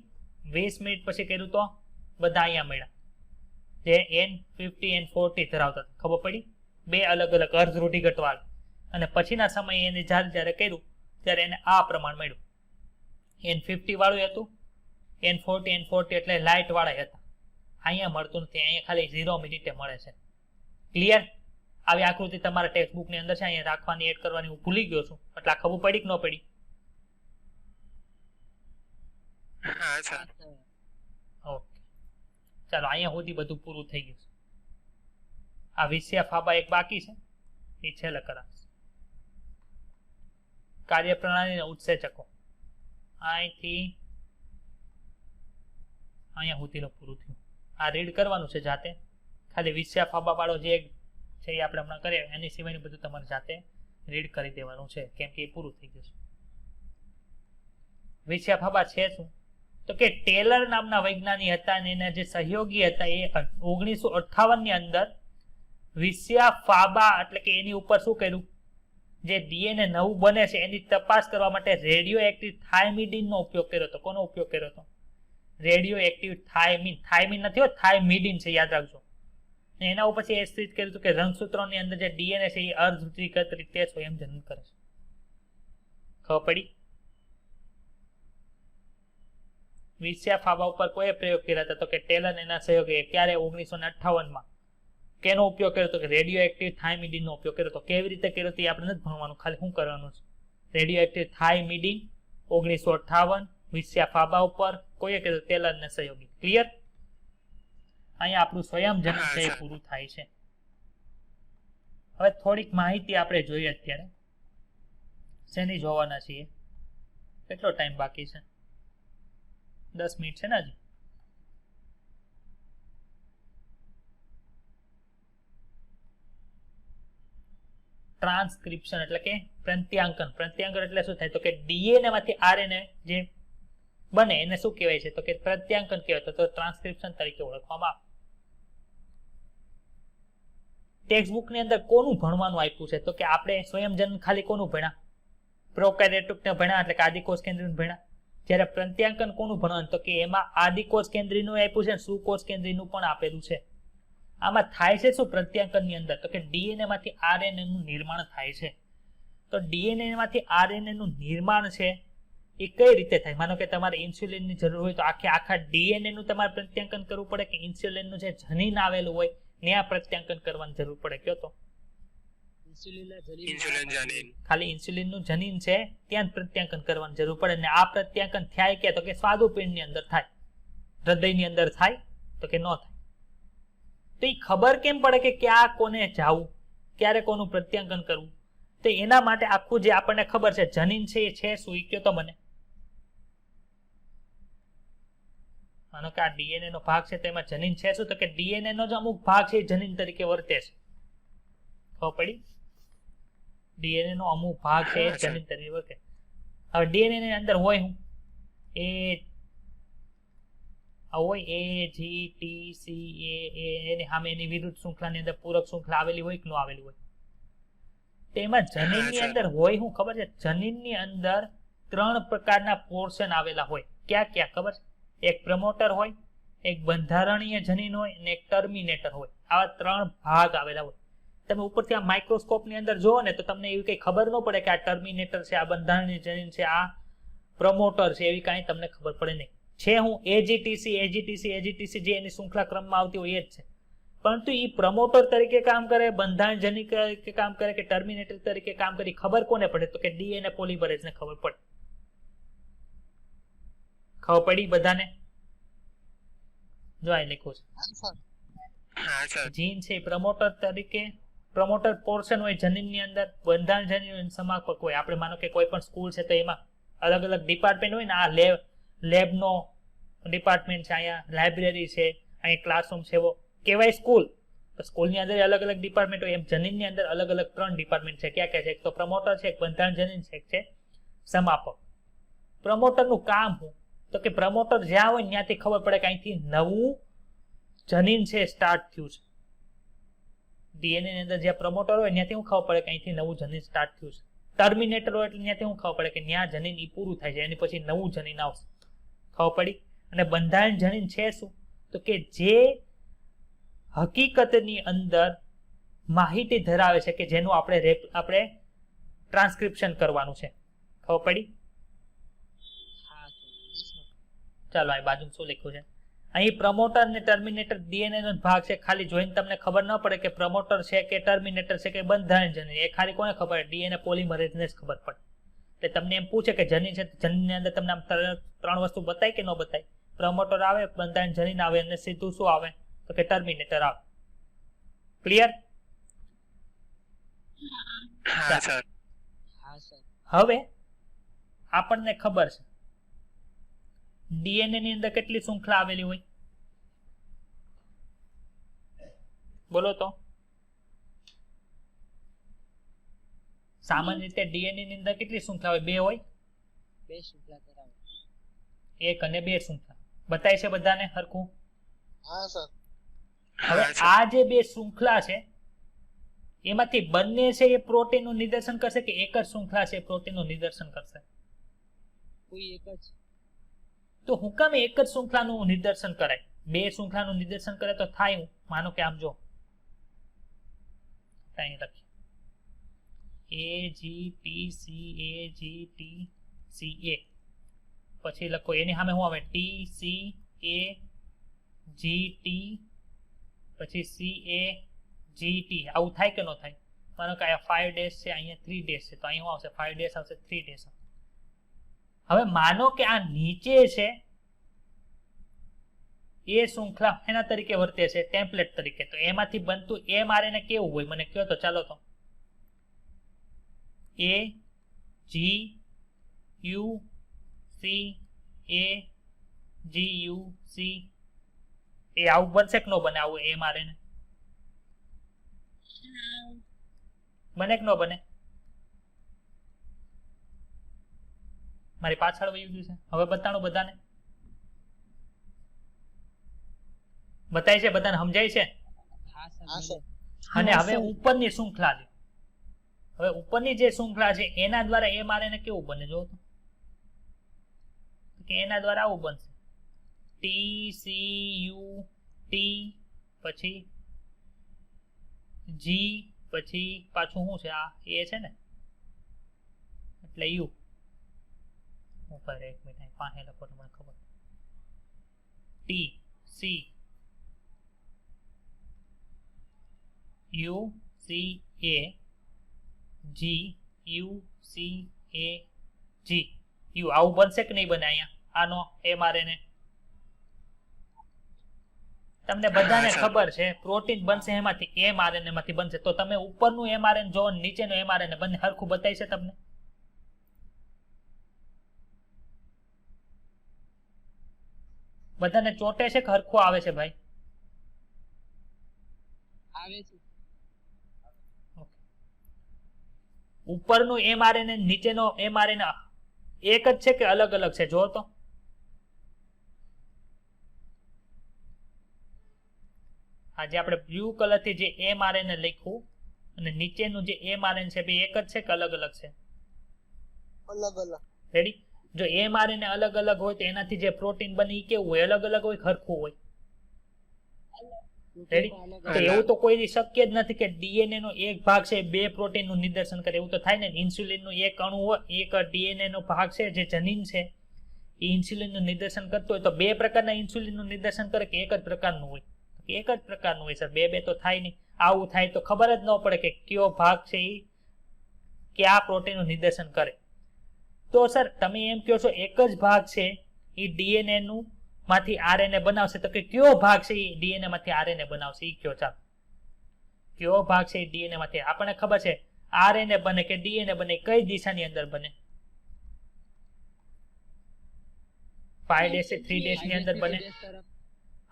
20 મિનિટ પછી કર્યું તો બધા અહીંયા મળ્યા, જે N50 N40 ધરાવતા હતા. ખબર પડી? બે અલગ અલગ અર્ધ રૂઢિગત વાળા. અને પછીના સમયે એને જ્યારે કર્યું ત્યારે એને આ પ્રમાણ મળ્યું. N50 વાળું હતું, N40 એટલે લાઇટ વાળા હતા. અહીંયા મળતું નથી, અહીંયા ખાલી 0 મિનિટે મળે છે. ક્લિયર? આવી આકૃતિ તમારા ટેક્સ્ટ ની અંદર છે, અહીંયા રાખવાની એડ કરવાની હું ભૂલી ગયો છું. એટલે આ ખબર પડી કે ન પડી? હા સર. ઓકે, ચાલો અહીંયા સુધી બધું પૂરું થઈ ગયું છે. આ વિષયા ફાબા એક બાકી છે, એ છેલ્લે કરાશે. કાર્યપ્રણાલીના ઉત્સેચકો અહીંથી અહીંયા સુધીનું પૂરું થયું. આ રીડ કરવાનું છે જાતે, ખાલી વિષયા ફાબા વાળો જે છે એ આપણે હમણાં કરીએ, એની સિવાયનું બધું તમારે જાતે રીડ કરી દેવાનું છે, કેમ કે એ પૂરું થઈ જશે. વિષયા ફાબા છે શું? તો કે ટેલર નામના વૈજ્ઞાનિક હતા અને એના જે સહયોગી હતા એ 1958 ની અંદર વિષયા ફાબા એટલે કે એની ઉપર શું કર્યું? જે ડીએનએ નવું બને છે એની તપાસ કરવા માટે રેડિયો એક્ટિવ થાઇમિડિનનો ઉપયોગ કર્યો હતો. કોનો ઉપયોગ કર્યો હતો? Radio active thiamine. થાઇમિન નથી હોત, થાઇમિડિન છે, યાદ રાખજો. એના ઉપર પછી એ સ્થિત કર્યું હતું કે રંગસૂત્રોની અંદર જે ડીએનએ છે એ અર્ધરૂઢિગત રીતે સ્વયંજનન કરે છે. ખબર પડી? વિષયા ફાબા ઉપર કોઈ પ્રયોગ કર્યા હતા તો કે ટેલર એના સહયોગી ક્યારે 1958 માં કેનો ઉપયોગ કર્યો તો કે રેડિયો એક્ટિવ થાઇમિડિનનો ઉપયોગ કર્યો તો. કેવી રીતે કર્યો તે આપણે નથી ભણવાનું, ખાલી શું કરવાનું છે? રેડિયો એક્ટિવ થાઇમિડિન 1958 વિષયા ફાબા ઉપર કોઈએ કર્યો? ટેલરને સહયોગી. ક્લિયર? અહીંયા આપણું સ્વયંજનન છે એ પૂરું થાય છે. હવે થોડીક માહિતી આપણે જોઈએ અત્યારે. શેની જોવાના છીએ? કેટલો ટાઈમ બાકી છે? 10 મિનિટ છે ને હજી. ટ્રાન્સક્રિપ્શન એટલે કે પ્રત્યાંકન. પ્રત્યાંકન એટલે શું થાય? તો કે ડીએનએ માંથી આરએનએ જે બને એને શું કહેવાય છે? તો કે પ્રત્યાંકન કહેવાય, તો ટ્રાન્સક્રિપ્શન તરીકે ઓળખવામાં આવે. ટેક્સ્ટ બુક ની અંદર કોનું ભણવાનું આપ્યું છે? તો કે આપણે સ્વયંજનન ખાલી કોનું ભણ્યા? પ્રોકેરિયોટિકને ભણ્યા એટલે કે આદિકોષ કેન્દ્રીયનું ભણ્યા. જ્યારે પ્રત્યાંકન કોનું ભણવાનું? તો કે એમાં આદિકોષ કેન્દ્રીયનું આપ્યું છે, સુકોષ કેન્દ્રીયનું પણ આપેલું છે. આમાં થાય છે શું પ્રત્યાંકનની અંદર? તો કે ડીએનએ માંથી આરએનએ નું નિર્માણ થાય છે. તો ડીએનએ માંથી આરએનએ નું નિર્માણ છે એ કઈ રીતે થાય? માનો કે તમારે ઇન્સ્યુલિનની જરૂર હોય તો આખા ડીએનએ નું તમારે પ્રત્યાંકન કરવું પડે કે ઇન્સ્યુલિનનું જે જનીન આવેલું હોય ત્યાં પ્રત્યાંકન કરવાની જરૂર પડે? કયો તો ઇન્સ્યુલિન જનીન. ખાલી ઇન્સ્યુલિનનું જનીન છે ત્યાં જ પ્રત્યાંકન કરવાની જરૂર પડે. અને આ પ્રત્યાંકન થાય કે તો કે સ્વાદુપિંડની અંદર થાય. હૃદયની અંદર થાય તો કે ન થાય. તો એ ખબર કેમ પડે કે ક્યાં કોને જાવું, ક્યારે કોનું પ્રત્યાંકન કરવું? તો એના માટે આખું જે આપણને ખબર છે જનીન છે એ છે શું? એ કયો તો મને. માનો કે આ ડીએનએ નો ભાગ છે તો એમાં જનીન છે શું? તો કે ડીએનએ નો જ અમુક ભાગ છે એ જનીન તરીકે વર્તે છે. ખબર પડી? ડીએનએ નો અમુક ભાગ છે એ જનીન તરીકે વર્તે. હવે ડીએનએ ની અંદર હોય હું હોય એ જી ટી સી એ એની સામે એની વિરુદ્ધ શૃંખલાની અંદર પૂરક શૃંખલા આવેલી હોય કે ન આવેલી હોય? તેમાં જનીનની અંદર હોય હું ખબર છે? જનીનની અંદર 3 પ્રકારના પોર્શન આવેલા હોય. ક્યાં ક્યાં ખબર છે? એક પ્રમોટર હોય, એક બંધારણીય જનીન હોય અને એક ટર્મિનેટર હોય. આવા 3 ભાગ આવેલા હોય. તમે ઉપરથી આ માઇક્રોસ્કોપની અંદર જોવો ને તો તમને એવી કઈ ખબર ન પડે કે આ ટર્મિનેટર છે, આ બંધારણીય જનીન છે, આ પ્રમોટર છે, એવી કાંઈ તમને ખબર પડે નહીં. છે હું એજીટીસી જે એની શૃંખલા ક્રમમાં આવતી હોય એ જ છે. પરંતુ એ પ્રમોટર તરીકે કામ કરે, બંધારણ જનીન તરીકે કામ કરે કે ટર્મિનેટર તરીકે કામ કરે, ખબર કોને પડે? તો કે ડીએનએ પોલિમરેઝને ખબર પડે. ખબર પડી બધાને? જો આ લખ્યું છે જીન છે પ્રમોટર તરીકે, પ્રમોટર પોર્શન હોય જનીનની અંદર, બંધારણ જનીન સમાપક હોય. આપણે માનો કે કોઈ પણ સ્કૂલ છે તો એમાં અલગ અલગ ડિપાર્ટમેન્ટ હોય ને, આ લેબનો ડિપાર્ટમેન્ટ છે, અહીંયા લાઇબ્રેરી છે, અહીંયા ક્લાસરૂમ છે, એવો કહેવાય સ્કૂલ. તો સ્કૂલની અંદર અલગ અલગ ડિપાર્ટમેન્ટ હોય, એમ જનીનની અંદર અલગ અલગ 3 ડિપાર્ટમેન્ટ છે. ક્યાં ક્યાં છે? એક તો પ્રમોટર છે, એક બંધારણ જનીન છે, એક છે સમાપક. પ્રમોટરનું કામ શું? તો કે પ્રમોટર જ્યાં હોય ત્યાંથી ખબર પડે કે અહીંથી નવું જનીન છે સ્ટાર્ટ થયું છે. ડીએનએ ની અંદર જ્યાં પ્રમોટર હોય ત્યાંથી શું ખબર પડે કે અહીંથી નવું જનીન સ્ટાર્ટ થયું છે. ટર્મિનેટર હોય એટલે ત્યાંથી શું ખબર પડે કે ત્યાં જનીન ઈ પૂરું થાય છે, એની પછી નવું જનીન આવશે. ખબર પડી? અને બંધારણ જનીન છે શું? તો કે જે હકીકતની અંદર માહિતી ધરાવે છે કે જેનું આપણે ટ્રાન્સક્રિપ્શન કરવાનું છે. ખબર પડી? ચાલો આ બાજુ શું લખ્યું છે? અહીં પ્રમોટર અને ટર્મિનેટર ડીએનએ નો ભાગ છે. ખાલી જોઈને તમને ખબર ન પડે કે પ્રમોટર છે કે ટર્મિનેટર છે કે બંધારણ જનીન, એ ખાલી કોને ખબર? ડીએનએ પોલિમરેઝને જ ખબર પડે. એટલે તમને એમ પૂછે કે જનીન છે, જનીનની અંદર તમને આમ 3 વસ્તુ બતાય કે ન બતાય? પ્રમોટર આવે, બંધારણ જનીન આવે અને સીધું શું આવે? તો કે ટર્મિનેટર આવે. ક્લિયર? હા સર. હવે આપણને ખબર છે ડીએનએ ની અંદર કેટલી શૃંખલા આવેલી હોય? બોલો તો. સામાન્ય રીતે ડીએનએ ની અંદર કેટલી શૃંખલા હોય? 2 હોય? 2 શૃંખલા ધરાવે. 1 અને 2 શૃંખલા. બતાય છે બધાને હરખું? હા સર. હવે આ જે 2 શૃંખલા છે એમાંથી બંને છે એ પ્રોટીનનું નિદર્શન કરશે કે એક જ શૃંખલા છે પ્રોટીનનું નિદર્શન કરશે? કોઈ એક જ. તો હું કામ એક જ શૃંખલાનું નિદર્શન કરાય? 2 શૃંખલાનું નિદર્શન કરે તો થાય હું? માનો કે આમ જો અહીં લખીએ AGTCAGTCA, પછી લખો એની સામે શું આવે? TCAGT, પછી CAGT. આવું થાય કે ન થાય? માનો કે અહીંયા 5 ડેશ છે, અહીંયા 3 ડેશ છે, તો અહીં શું આવશે? 5 ડેશ આવશે, 3 ડેશ આવશે. હવે માનો કે આ નીચે છે એ શૃંખલા એના તરીકે વર્તે છે, ટેમ્પલેટ તરીકે. તો એમાંથી બનતું mRNA કેવું હોય મને કહો તો. ચાલો તો AGUCAGUC એ આવું બનશે કે ન બને? આવું mRNA બને કે ન બને? મારી પાછળ વયું ગયું છે. હવે બતાણું બધાને? બતાય છે બધાને? સમજાય છે? હા સર. અને હવે ઉપરની શૃંખલા લે. હવે ઉપરની જે શૃંખલા છે એના દ્વારા mRNA કેવું બને જો તો? કે એના દ્વારા આવું બનશે TCUT, પછી G, પછી પાછું શું છે? આ એ છે ને એટલે U ઉપર. 1 મિનિટ પાસે લખો તો મને ખબર. T C U C A G U C A G U. આવું બનશે કે નહીં બને અહીંયા આનો mRNA? તમને બધાને હા, સર. ખબર છે પ્રોટીન બનશે એમાંથી mRNA માંથી બનશે, તો તમે ઉપરનું mRNA જો નીચેનું mRNA બંને હરખું બતાવી છે તમને? બધાને ચોટે છે કે હરખું આવે છે ભાઈ? આવે છે. ઉપરનું mRNA નીચેનો mRNA એક જ છે કે અલગ અલગ છે? જો તો આજે આપણે બ્લુ કલર થી જે mRNA લખ્યું અને નીચેનું જે mRNA છે બે એક જ છે કે અલગ અલગ છે? અલગ અલગ. રેડી? જો mRNA અલગ અલગ હોય તો એનાથી જે પ્રોટીન બને એ કેવું હોય? અલગ અલગ હોય, હરખું હોય? રેડી? તો એવું તો કોઈ દી શક્ય જ નથી કે ડીએનએ નો એક ભાગ છે બે પ્રોટીન નું નિદર્શન કરે. એવું તો થાય ને. ઇન્સ્યુલિન નું એક અણુ હોય, એક ડીએનએ નો ભાગ છે જે જનીન છે એ ઇન્સ્યુલિન નું નિદર્શન કરતો હોય તો બે પ્રકારના ઇન્સ્યુલિન નું નિદર્શન કરે કે એક જ પ્રકારનું હોય? એક જ પ્રકારનું હોય સર. બે બે તો થાય નહીં. આવું થાય તો ખબર જ ન પડે કે કયો ભાગ છે એ કયા પ્રોટીન નું નિદર્શન કરે. તો સર તમે એમ કહો છો એક જ ભાગ છે એ ડીએનએ નું માંથી આરએનએ બનાવશે, તો કે કયો ભાગ છે એ ડીએનએ માંથી આરએનએ બનાવશે એ કયો? ચાલો, કયો ભાગ છે એ ડીએનએ માંથી? આપણને ખબર છે આરએનએ બને કે ડીએનએ બને કઈ દિશાની અંદર બને? 5 ડેશ 3 ડેશ ની અંદર બને.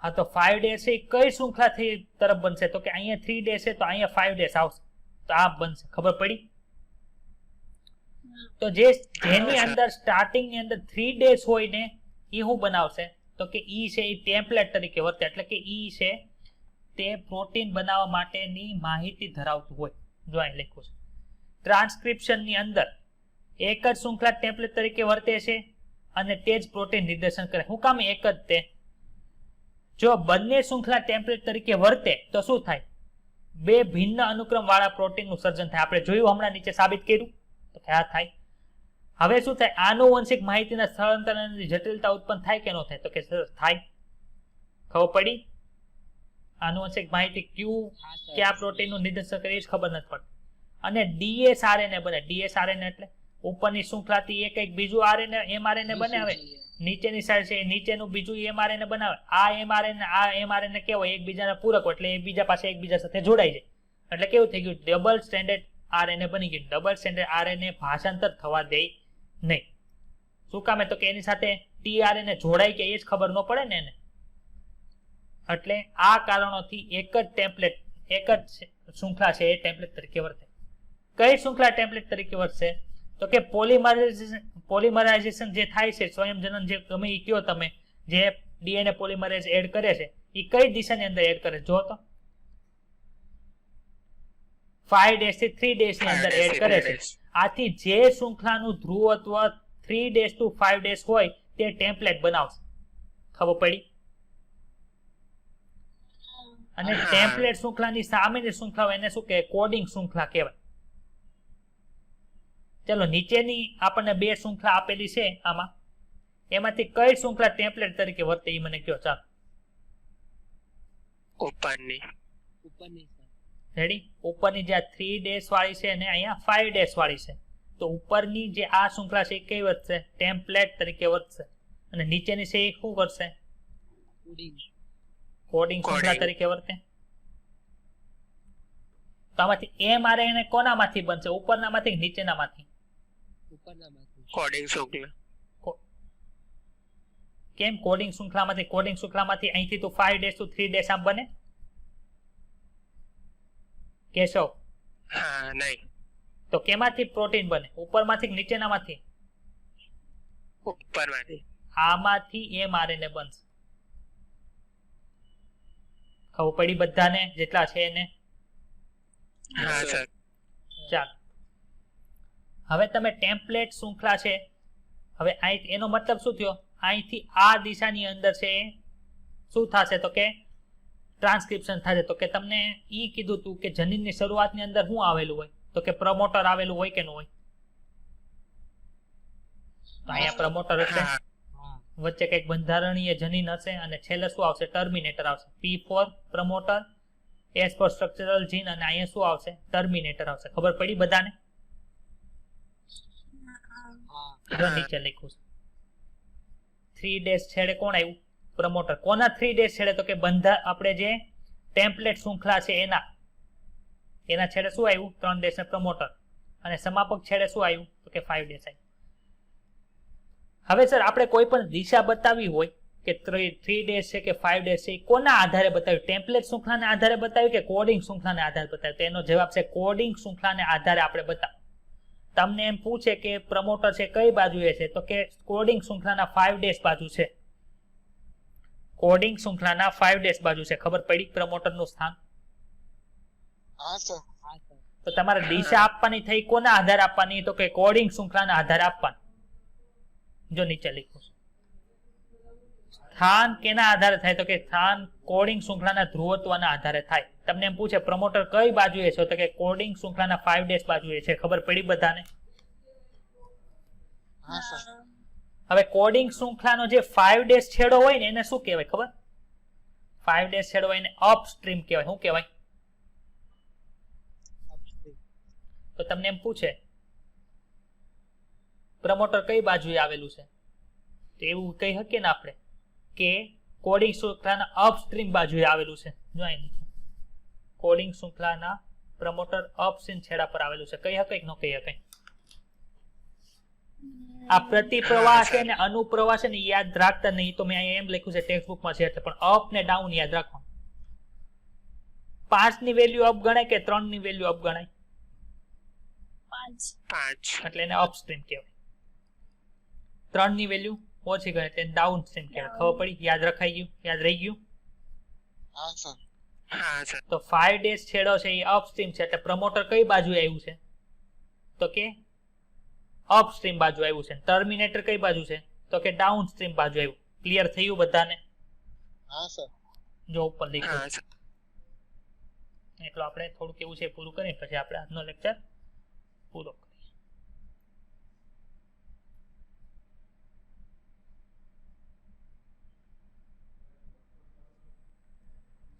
હા, તો 5 ડેશ એ કઈ શૃંખલાથી તરફ બનશે? તો કે અહીંયા 3 ડેશ છે તો અહીંયા 5 ડેશ આવશે, તો આ બનશે. ખબર પડી? તો જેની અંદર સ્ટાર્ટિંગ ની અંદર 3 ડેશ હોય ને એ શું બનાવશે? તો કે ઈ છે એ ટેમ્પલેટ તરીકે વર્તે, એટલે કે ઈ છે તે પ્રોટીન બનાવવા માટેની માહિતી ધરાવતું હોય. જો અહીં લખ્યું છે ટ્રાન્સક્રિપ્શન ની અંદર એક જ શૃંખલા ટેમ્પલેટ તરીકે વર્તે છે અને તે જ પ્રોટીન નિદર્શન કરે. શું કામ એક જ તે? જો બંને શૃંખલા ટેમ્પલેટ તરીકે વર્તે તો શું થાય? બે ભિન્ન અનુક્રમ વાળા પ્રોટીન નું સર્જન થાય. આપણે જોયું હમણાં નીચે સાબિત કર્યું તો કે આ થાય. હવે શું થાય? આનુવંશિક માહિતીના સ્થળાંતરની જટિલતા ઉત્પન્ન થાય કે ન થાય? તો કે થાય. ખબર પડી? આનુવંશિક માહિતી કયા પ્રોટીન નું નિદર્શન કરે એ જ ખબર નથી પડતી. અને ડીએસઆરએનએ બને. ડીએસઆરએનએ એટલે ઉપરની શૃંખલાથી એક બીજું આરએનએ mRNA બનાવે, નીચેની સાઈડ છે નીચેનું બીજું mRNA બનાવે. આ mRNA કેવો? એકબીજાના પૂરક હોય એટલે એકબીજા પાસે એકબીજા સાથે જોડાઈ જાય. એટલે કેવું થઈ ગયું? ડબલ સ્ટેન્ડર્ડ આરએનએ બની ગયું. ડબલ સ્ટેન્ડર્ડ આરએનએ ભાષાંતર થવા દે નહીં. શું કામે? તો કે એની સાથે ટીઆરએનએ જોડાય કે એ જ ખબર ન પડે ને એને. એટલે આ કારણોથી એક જ ટેમ્પલેટ, એક જ શૃંખલા છે એ ટેમ્પલેટ તરીકે વર્તે. કઈ શૃંખલા ટેમ્પલેટ તરીકે વર્તે? તો કે પોલિમરાઇઝેશન જે થાય છે, સ્વયંજનન જે ગમે એ કયો તમે, જે ડીએનએ પોલિમરેઝ એડ કરે છે એ કઈ દિશાની અંદર એડ કરે? જો તો 5 ડેશ થી 3 ડેશ ની અંદર એડ કરે છે. આથી જે શૃંખલાનું ધ્રુવત્વ 3 ડેશ ટુ 5 ડેશ હોય તે ટેમ્પલેટ બનાવશે. ખબર પડી? અને ટેમ્પલેટ શૃંખલાની સામેની શૃંખલા એને શું કહેવાય? કોડિંગ શૃંખલા કહેવાય. ચલો, નીચેની આપણને બે શૃંખલા આપેલી છે આમાં, એમાંથી કઈ શૃંખલા ટેમ્પલેટ તરીકે વર્તે એ મને કહો. ચાલો, ઉપરની. રેડી? ઉપરની જે 3 ડેશ વાળી છે અને અહીંયા 5 ડેશ વાળી છે, તો ઉપરની જે આ શૃંખલા છે એ કઈ વર્તશે? ટેમ્પલેટ તરીકે વર્તશે. અને નીચેની છે એ શું કરશે? કોડિંગ શૃંખલા તરીકે વર્તે. તો આમાંથી mRNA કોનામાંથી બનશે? ઉપરનામાંથી કે નીચેનામાંથી? કોડિંગ શૃંખલા. કેમ કોડિંગ શૃંખલામાંથી? કોડિંગ શૃંખલામાંથી અહીંથી તો 5 ડેશ ટુ 3 ડેશ આમ બને. કેશવ? હા, નહીં. તો કેમાંથી પ્રોટીન બને? ઉપરમાંથી કે નીચેનામાંથી? ઉપરમાંથી. આમાંથી mRNA બનશે. ખબર પડી બધાને જેટલા છે એને? હા સર. ચાલો, હવે તમે ટેમ્પલેટ શૃંખલા છે, હવે અહીં એનો મતલબ શું થયો? અહીંથી આ દિશાની અંદર છે શું થશે? તો કે ટ્રાન્સક્રિપ્શન થશે. તો કે તમને ઈ કીધું તું કે જનીનની શરૂઆતની અંદર શું આવેલું હોય? તો કે પ્રમોટર આવેલું હોય કે ન હોય? તો અહીંયા પ્રમોટર હશે, વચ્ચે કંઈક બંધારણીય જનીન હશે અને છેલ્લે શું આવશે? ટર્મિનેટર આવશે. P4 promoter, S four structural gene, અને અહીંયા શું આવશે? ટર્મિનેટર આવશે. ખબર પડી બધાને? નીચે લખ્યું છે 3 ડેશ છેડે કોણ આવ્યું? પ્રમોટર. કોના 3 ડેશ છેડે? તો કે આપણે જે ટેમ્પલેટ શૃંખલા છે એના છેડે શું આવ્યું? 3 ડેશ ને પ્રમોટર. અને સમાપક છેડે શું આવ્યું? તો કે 5 ડેશ આવ્યું. હવે સર આપણે કોઈ પણ દિશા બતાવી હોય કે 3 ડેશ છે કે 5 ડેશ છે, એ કોના આધારે બતાવ્યું? ટેમ્પલેટ શૃંખલાને આધારે બતાવ્યું કે કોડિંગ શૃંખલાને આધારે બતાવ્યું? તો એનો જવાબ છે કોડિંગ શૃંખલાને આધારે આપણે બતાવ્યું. તમને એમ પૂછે કે પ્રમોટર છે કઈ બાજુએ છે? તો કે કોડિંગ શૃંખલાના 5 ડેશ બાજુ છે. કોડિંગ શૃંખલાના 5 ડેશ બાજુ છે. ખબર પડી પ્રમોટરનું સ્થાન? હા સર. હા સર. તો તમારે દિશા આપવાની થઈ કોના આધારે આપવાની? તો કે કોડિંગ શૃંખલાના આધારે આપવાની. જો નીચે લખ્યું છે. સ્થાન કેના આધારે થાય? તો કે સ્થાન કોડિંગ શૃંખલાના ધ્રુવત્વના આધારે થાય. તમને એમ પૂછે પ્રમોટર કઈ બાજુએ છે? તો કે કોડિંગ શૃંખલાના 5 ડેશ બાજુએ છે. ખબર પડી બધાને? હા સર. હવે કોડિંગ શૃંખલાનો જે 5 ડેશ છેડો હોય ને એને શું કહેવાય ખબર? 5 ડેશ છેડો હોય એને અપસ્ટ્રીમ કહેવાય. શું કહેવાય? તો તમને એમ પૂછે પ્રમોટર કઈ બાજુએ આવેલું છે? તો એવું કહી શકીએ ને આપણે કે કોડિંગ શૃંખલાના અપસ્ટ્રીમ બાજુએ આવેલું છે. જો અહીં કોડિંગ શૃંખલાના પ્રમોટર અપસ્ટ્રીમ છેડા પર આવેલું છે. કહી શકાય કે ન કહી શકાય? આ પ્રતિપ્રવાહ છે ને અનુપ્રવાહ છે ને યાદ રાખતા નહીં. તો મેં અહીંયા એમ લખ્યું છે ટેક્સ્ટ બુકમાં છે એટલે, પણ અપ ને ડાઉન યાદ રાખવાનું. 5 ની વેલ્યુ અપ ગણાય કે 3 ની વેલ્યુ અપ ગણાય? 5. એટલે એને અપસ્ટ્રીમ કહેવાય. 3 ની વેલ્યુ ઓછી ગણાય એટલે ડાઉન સ્ટ્રીમ કહેવાય. ખબર પડી? યાદ રખાઈ ગયું? યાદ રહી ગયું? હા સર. હા સર. તો 5 ડેશ છેડો છે એ અપસ્ટ્રીમ છે એટલે પ્રમોટર કઈ બાજુ આવ્યું છે? તો કે અપસ્ટ્રીમ બાજુ આવ્યું છે. ટર્મિનેટર કઈ બાજુ છે? તો કે ડાઉન સ્ટ્રીમ બાજુ આવ્યું. ક્લિયર થયું બધાને? હા સર. જો ઉપર લખ્યું. હા સર. એટલો આપણે થોડુંક એવું છે પૂરું કરીએ પછી આપણે આજનો લેક્ચર પૂરો કરીએ.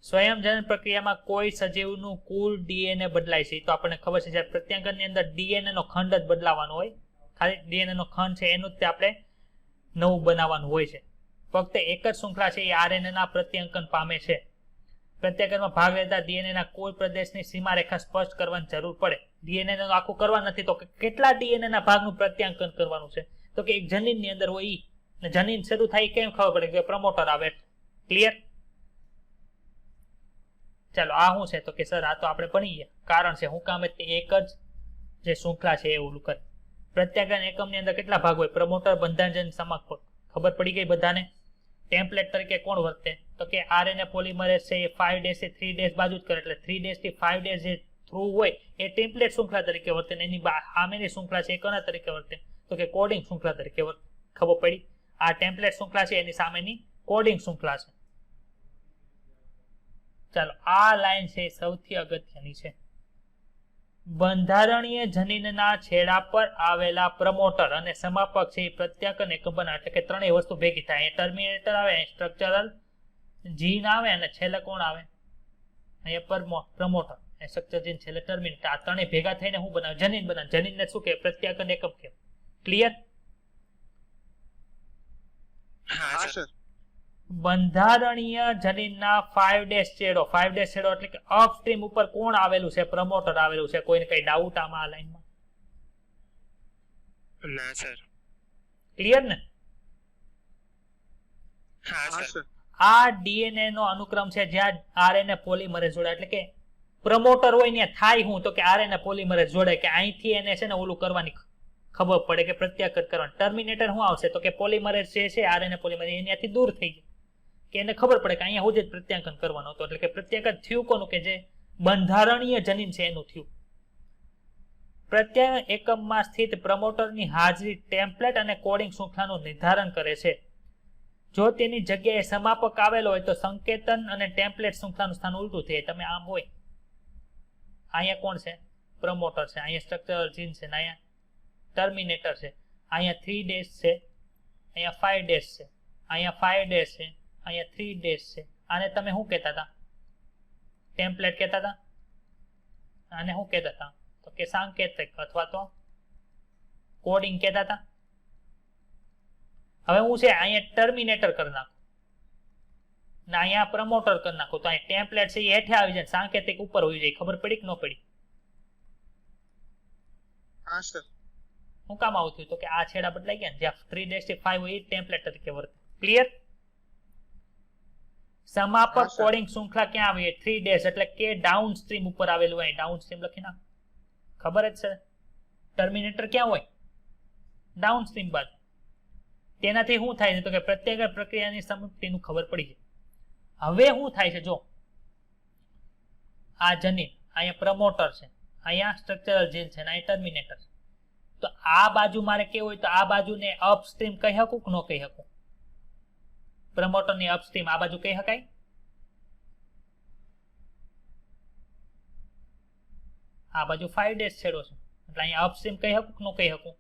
સ્વયંજનન પ્રક્રિયામાં કોઈ સજીવનું કુલ ડીએનએ બદલાય છે. તો આપણને ખબર છે જ્યારે પ્રત્યાંગનની અંદર ડીએનએ નો ખંડ જ બદલાવાનો હોય. ખાલી ડીએનએ નો ખંડ છે એનું જ આપણે નવું બનાવવાનું હોય છે. ફક્ત એક જ શૃંખલા છે એ આરએનએ ના પ્રત્યાંકન પામે છે. પ્રત્યાંકનમાં ભાગ લેતા ડીએનએ ના કોઈ પ્રદેશની સીમારેખા સ્પષ્ટ કરવાની જરૂર પડે. ડીએનએ નું આખું કરવા નથી તો કેટલા ડીએનએ ના ભાગનું પ્રત્યાંકન કરવાનું છે? તો કે એક જનીનની અંદર હોય ઈ. જનીન શરૂ થાય કેમ ખબર પડે? કે પ્રમોટર આવે. ક્લિયર? ચાલો આ શું છે? તો કે સર આ તો આપણે ભણી ગયા. કારણ છે શું કામ? એક જ જે શૃંખલા છે એવું કરે. પ્રત્યાંકન એકમની અંદર કેટલા ભાગ હોય? પ્રમોટર, બંધારણજન્ય, સમાપક. ખબર પડી ગઈ બધાને? ટેમ્પલેટ તરીકે કોણ વર્તે? તો કે આરએનએ પોલિમરેઝ છે એ 5 ડેશ થી 3 ડેશ બાજુ જ કરે. એટલે 3 ડેશ થી 5 ડેશ જે થ્રુ હોય એ ટેમ્પલેટ શૃંખલા તરીકે વર્તે. એની સામેની શૃંખલા છે એ કોના તરીકે વર્તે? તો કે કોડિંગ શૃંખલા તરીકે વર્તે. ખબર પડી? આ ટેમ્પલેટ શૃંખલા છે એની સામેની કોડિંગ શૃંખલા છે. ચાલો આ લાઈન છે સૌથી અગત્યની છે. બંધારણીય જનીનના છેડા પર આવેલા પ્રમોટર અને સમાપક છે એ પ્રત્યાંકન એકમ બનાવે. એટલે કે ત્રણેય વસ્તુ ભેગી થાય. અહીંયા ટર્મિનેટર આવે, અહીં સ્ટ્રક્ચરલ જીન આવે અને છેલ્લે કોણ આવે? અહીંયા પ્રમોટર, સ્ટ્રક્ચર જીન, છેલ્લે ટર્મિનેટર. આ ત્રણેય ભેગા થઈને શું બનાવે? જનીન બનાવે. જનીનને શું કહેવાય? પ્રત્યાંકન એકમ કહેવાય. ક્લિયર? હા સર. બંધારણીય જનીનના 5 ડેશ છેડો. 5 ડેશ છેડો એટલે કે અપસ્ટ્રીમ ઉપર કોણ આવેલું છે? પ્રમોટર આવેલું છે. કોઈને કઈ ડાઉટ આમાં આ લાઈનમાં? ના સર. ક્લિયર ને? હા સર. આ ડીએનએ નો અનુક્રમ છે જ્યાં આરએનએ પોલિમરેઝ જોડાય. એટલે કે પ્રમોટર હોય ને થાય હું? તો કે આરએનએ પોલિમરેઝ જોડાય કે અહીંથી એને છે ને ઓલું કરવાની ખબર પડે કે પ્રત્યાઘાત કરવાનું. ટર્મિનેટર શું આવશે? તો કે પોલિમરેઝ જે છે આરએનએ પોલિમરેઝ એનાથી દૂર થઈ જાય કે એને ખબર પડે કે અહીંયા સુધી જ પ્રત્યાંકન કરવાનું હતું. એટલે કે પ્રત્યાઘાત થયું કોનું? કે જે બંધારણીય જનીન છે એનું થયું. પ્રત્યાયન એકમમાં સ્થિત પ્રમોટરની હાજરી ટેમ્પલેટ અને કોડિંગ શૃંખલાનું નિર્ધારણ કરે છે. જો તેની જગ્યાએ સમાપક આવેલો હોય તો સંકેતન અને ટેમ્પલેટ શૃંખલાનું સ્થાન ઉલટું થાય. તમે આમ હોય અહીંયા કોણ છે? પ્રમોટર છે. અહીંયા સ્ટ્રક્ચરલ જીન છે. અહીંયા ટર્મિનેટર છે. અહીંયા 3 ડેશ છે, અહીંયા 5 ડેશ છે, અહીંયા 5 ડેશ છે, અહીંયા 3 ડેશ છે. આને તમે શું કહેતા હતા? ટેમ્પલેટ કહેતા હતા. આને શું કહેતા હતા? તો કે સાંકેતિક અથવા તો કોડિંગ કહેતા હતા. હવે હું છે અહીંયા ટર્મિનેટર કરી નાખું. ને અહીંયા પ્રમોટર કરી નાખો તો અહીં ટેમ્પલેટ છે એ હેઠે આવી જાય, સાંકેતિક ઉપર હોવી જોઈએ. ખબર પડી કે ન પડી? હા સર. શું કામ આવું થયું? તો કે આ છેડા બદલાઈ ગયા ને, જ્યાં 3-5 હોય એ ટેમ્પલેટ તરીકે વર્તે. ક્લિયર? સમાપક હા, સર. કોડિંગ શૃંખલા ક્યાં આવી? 3 એટલે કે ડાઉન સ્ટ્રીમ ઉપર આવેલું હોય. ડાઉન સ્ટ્રીમ લખી નાખ. ખબર જ છે ટર્મિનેટર ક્યાં હોય? ડાઉન સ્ટ્રીમ બાજુ. તેનાથી શું થાય છે તો કે પ્રત્યેક પ્રક્રિયાની સમાપ્તિનું ખબર પડી જાય. હવે શું થાય છે જો આ જનીન, અહીંયા પ્રમોટર છે, અહીંયા સ્ટ્રક્ચરલ જેલ છે, અને અહીંયા ટર્મિનેટર છે. તો આ બાજુ મારે કેવું હોય તો આ બાજુને અપસ્ટ્રીમ કહી શકું કે ન કહી શકું? પ્રમોટરની અપસ્ટ્રીમ આ બાજુ કહી શકાય? આ બાજુ 5 ડેઝ છેડો છે એટલે અહીંયા અપસ્ટ્રીમ કહી શકું કે ન કહી શકું?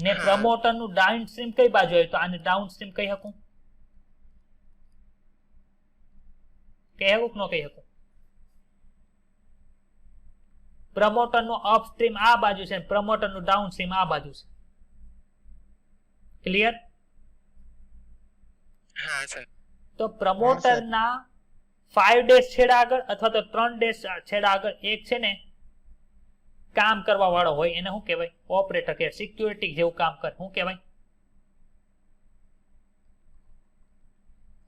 ને પ્રમોટરનું ડાઉનસ્ટ્રીમ કઈ બાજુ હોય તો આને ડાઉનસ્ટ્રીમ કહી શકું? કહી શકું કે ન કહી શકું? પ્રમોટરનું અપસ્ટ્રીમ આ બાજુ છે, પ્રમોટરનું ડાઉનસ્ટ્રીમ આ બાજુ છે. ક્લિયર? હા સર. તો પ્રમોટરના 5 ડેઝ છેડા આગળ અથવા તો 3 ડેઝ છેડા આગળ એક છે ને કામ કરવા વાળો હોય, એને શું કહેવાય? ઓપરેટર કે સિક્યુરિટી જેવું કામ કરે. શું કહેવાય?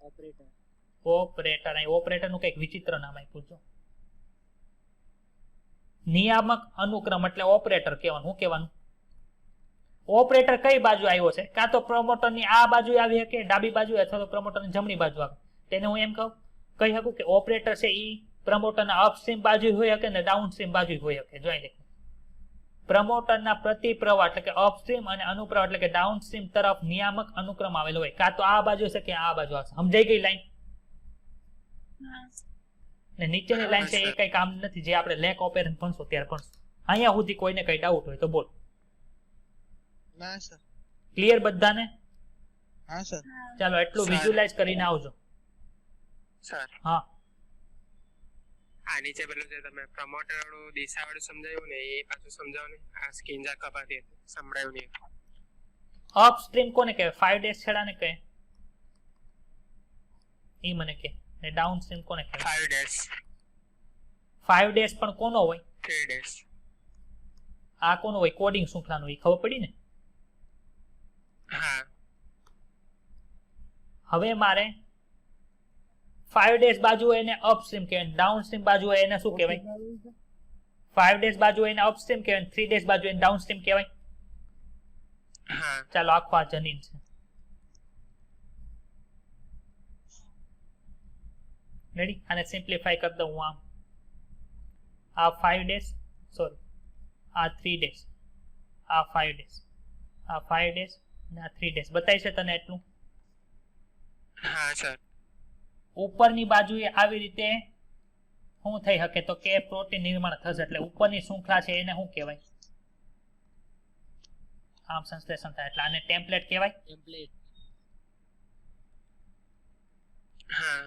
ઓપરેટર. ઓપરેટર. અહીં ઓપરેટરનું કંઈક વિચિત્ર નામ આપ્યું છે. નિયામક અનુક્રમ એટલે ઓપરેટર કહેવાનું. શું કહેવાનું? ઓપરેટર કઈ બાજુ આવ્યો છે? કાં તો પ્રમોટરની આ બાજુ આવી શકે ડાબી બાજુ, અથવા તો પ્રમોટરની જમણી બાજુ આવે. તેને હું એમ કહી શકું કે ઓપરેટર છે એ પ્રમોટરના અપસ્ટ્રીમ બાજુ હોઈ શકે ને ડાઉનસ્ટ્રીમ બાજુ હોઈ શકે. જોઈ લે, પ્રમોટરના પ્રતિપ્રવાહ એટલે કે અપસ્ટ્રીમ અને અનુપ્રવાહ એટલે કે ડાઉનસ્ટ્રીમ તરફ નિયામક અનુક્રમ આવેલો હોય. કાં તો આ બાજુ છે કે આ બાજુ આવશે. સમજાઈ ગઈ લાઈન? ને નીચેની લાઈન છે એ કઈ કામ નથી, જે આપણે લેક ઓપેરન્ટ ભણશું ત્યારે ભણશું. અહીંયા સુધી કોઈને કઈ ડાઉટ હોય તો બોલ. ના સર. ક્લિયર બધાને? હા સર. ચાલો એટલું સર. વિઝ્યુલાઇઝ કરીને આવજો. સર હા, આ નીચે પેલું જે તમે પ્રમોટર વાળું દિશા વાળું સમજાયું ને એ પાછું સમજાવો ને. આ સ્કીન જા કપાતી હતી, સંભળાયું નહીં. અપસ્ટ્રીમ કોને કહેવાય? 5 ડેઝ છેડાને કહે એ મને કહે. ને ડાઉનસ્ટ્રીમ કોને કહેવાય? 5 days 5 ડેઝ પણ કોનો હોય? 3 days. આ કોનો હોય? કોડિંગ શૃંખલાનો. એ ખબર પડી ને? હા હવે મારે 5 ડેઝ બાજુ હોય એને અપસ્ટ્રીમ કહેવાય, ડાઉનસ્ટ્રીમ બાજુ હોય એને શું કહેવાય? 5 ડેઝ બાજુ હોય એને અપસ્ટ્રીમ કહેવાય, 3 ડેઝ બાજુ એને ડાઉનસ્ટ્રીમ કહેવાય. હા ચાલો આખો આ જનીન છે. રેડી? આને સિમ્પ્લિફાઈ કરી દઉં હું આમ. આ 5 ડેઝ, સોરી આ 3 ડેઝ, આ 5 ડેઝ, આ 5 ડેઝ અને આ 3 ડેઝ. બતાવી છે તને એટલું? હા સર. ઉપરની બાજુએ આવી રીતે શું થઈ શકે તો કે પ્રોટીન નિર્માણ થશે, એટલે ઉપરની શૃંખલા છે એને શું કહેવાય? આમ સંશ્લેષણ થાય એટલે આને ટેમ્પલેટ કહેવાય. ટેમ્પલેટ. હા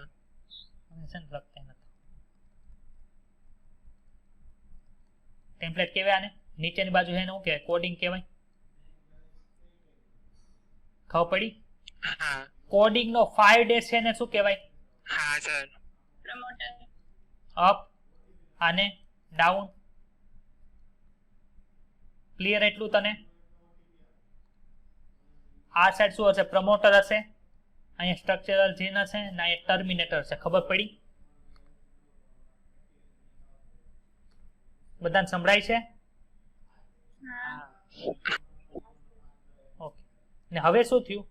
ટેમ્પલેટ કહેવાય આને. નીચેની બાજુ એને શું કહેવાય? કોડિંગ કહેવાય. ખબર પડી? હા કોડિંગ નો 5 ડેઝ છે એને શું કહેવાય? હા સર. promoter, અપ આને ડાઉન. ક્લિયર એટલું તને? આ સાઈડ શું હશે? પ્રમોટર હશે, અહીંયા સ્ટ્રક્ચરલ જીન હશે ને અહીંયા ટર્મિનેટર છે. ખબર પડી? બધાને સંભળાય છે? ઓકે. ને હવે શું થયું?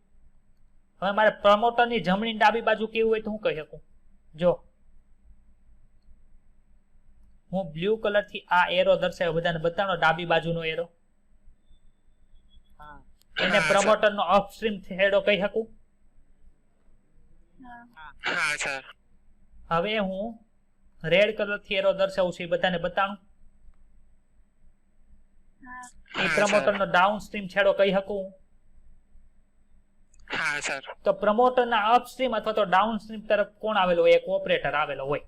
હવે મારે પ્રમોટરની જમણી ડાબી બાજુ કેવું હોય તો હું કહી શકું? જો હું બ્લુ કલર થી આ એરો દર્શાવ્યો, બધાને બતાવો ડાબી બાજુનો એરો. એને પ્રમોટરનો અપસ્ટ્રીમ છેડો કહી શકું? હા સર. હવે હું રેડ કલર થી એરો દર્શાવું છું, એ બધાને બતાવું. એ પ્રમોટરનો ડાઉનસ્ટ્રીમ છેડો કહી શકું? હા સર. તો પ્રમોટરના અપસ્ટ્રીમ અથવા તો ડાઉનસ્ટ્રીમ તરફ કોણ આવેલો હોય? એક ઓપરેટર આવેલો હોય.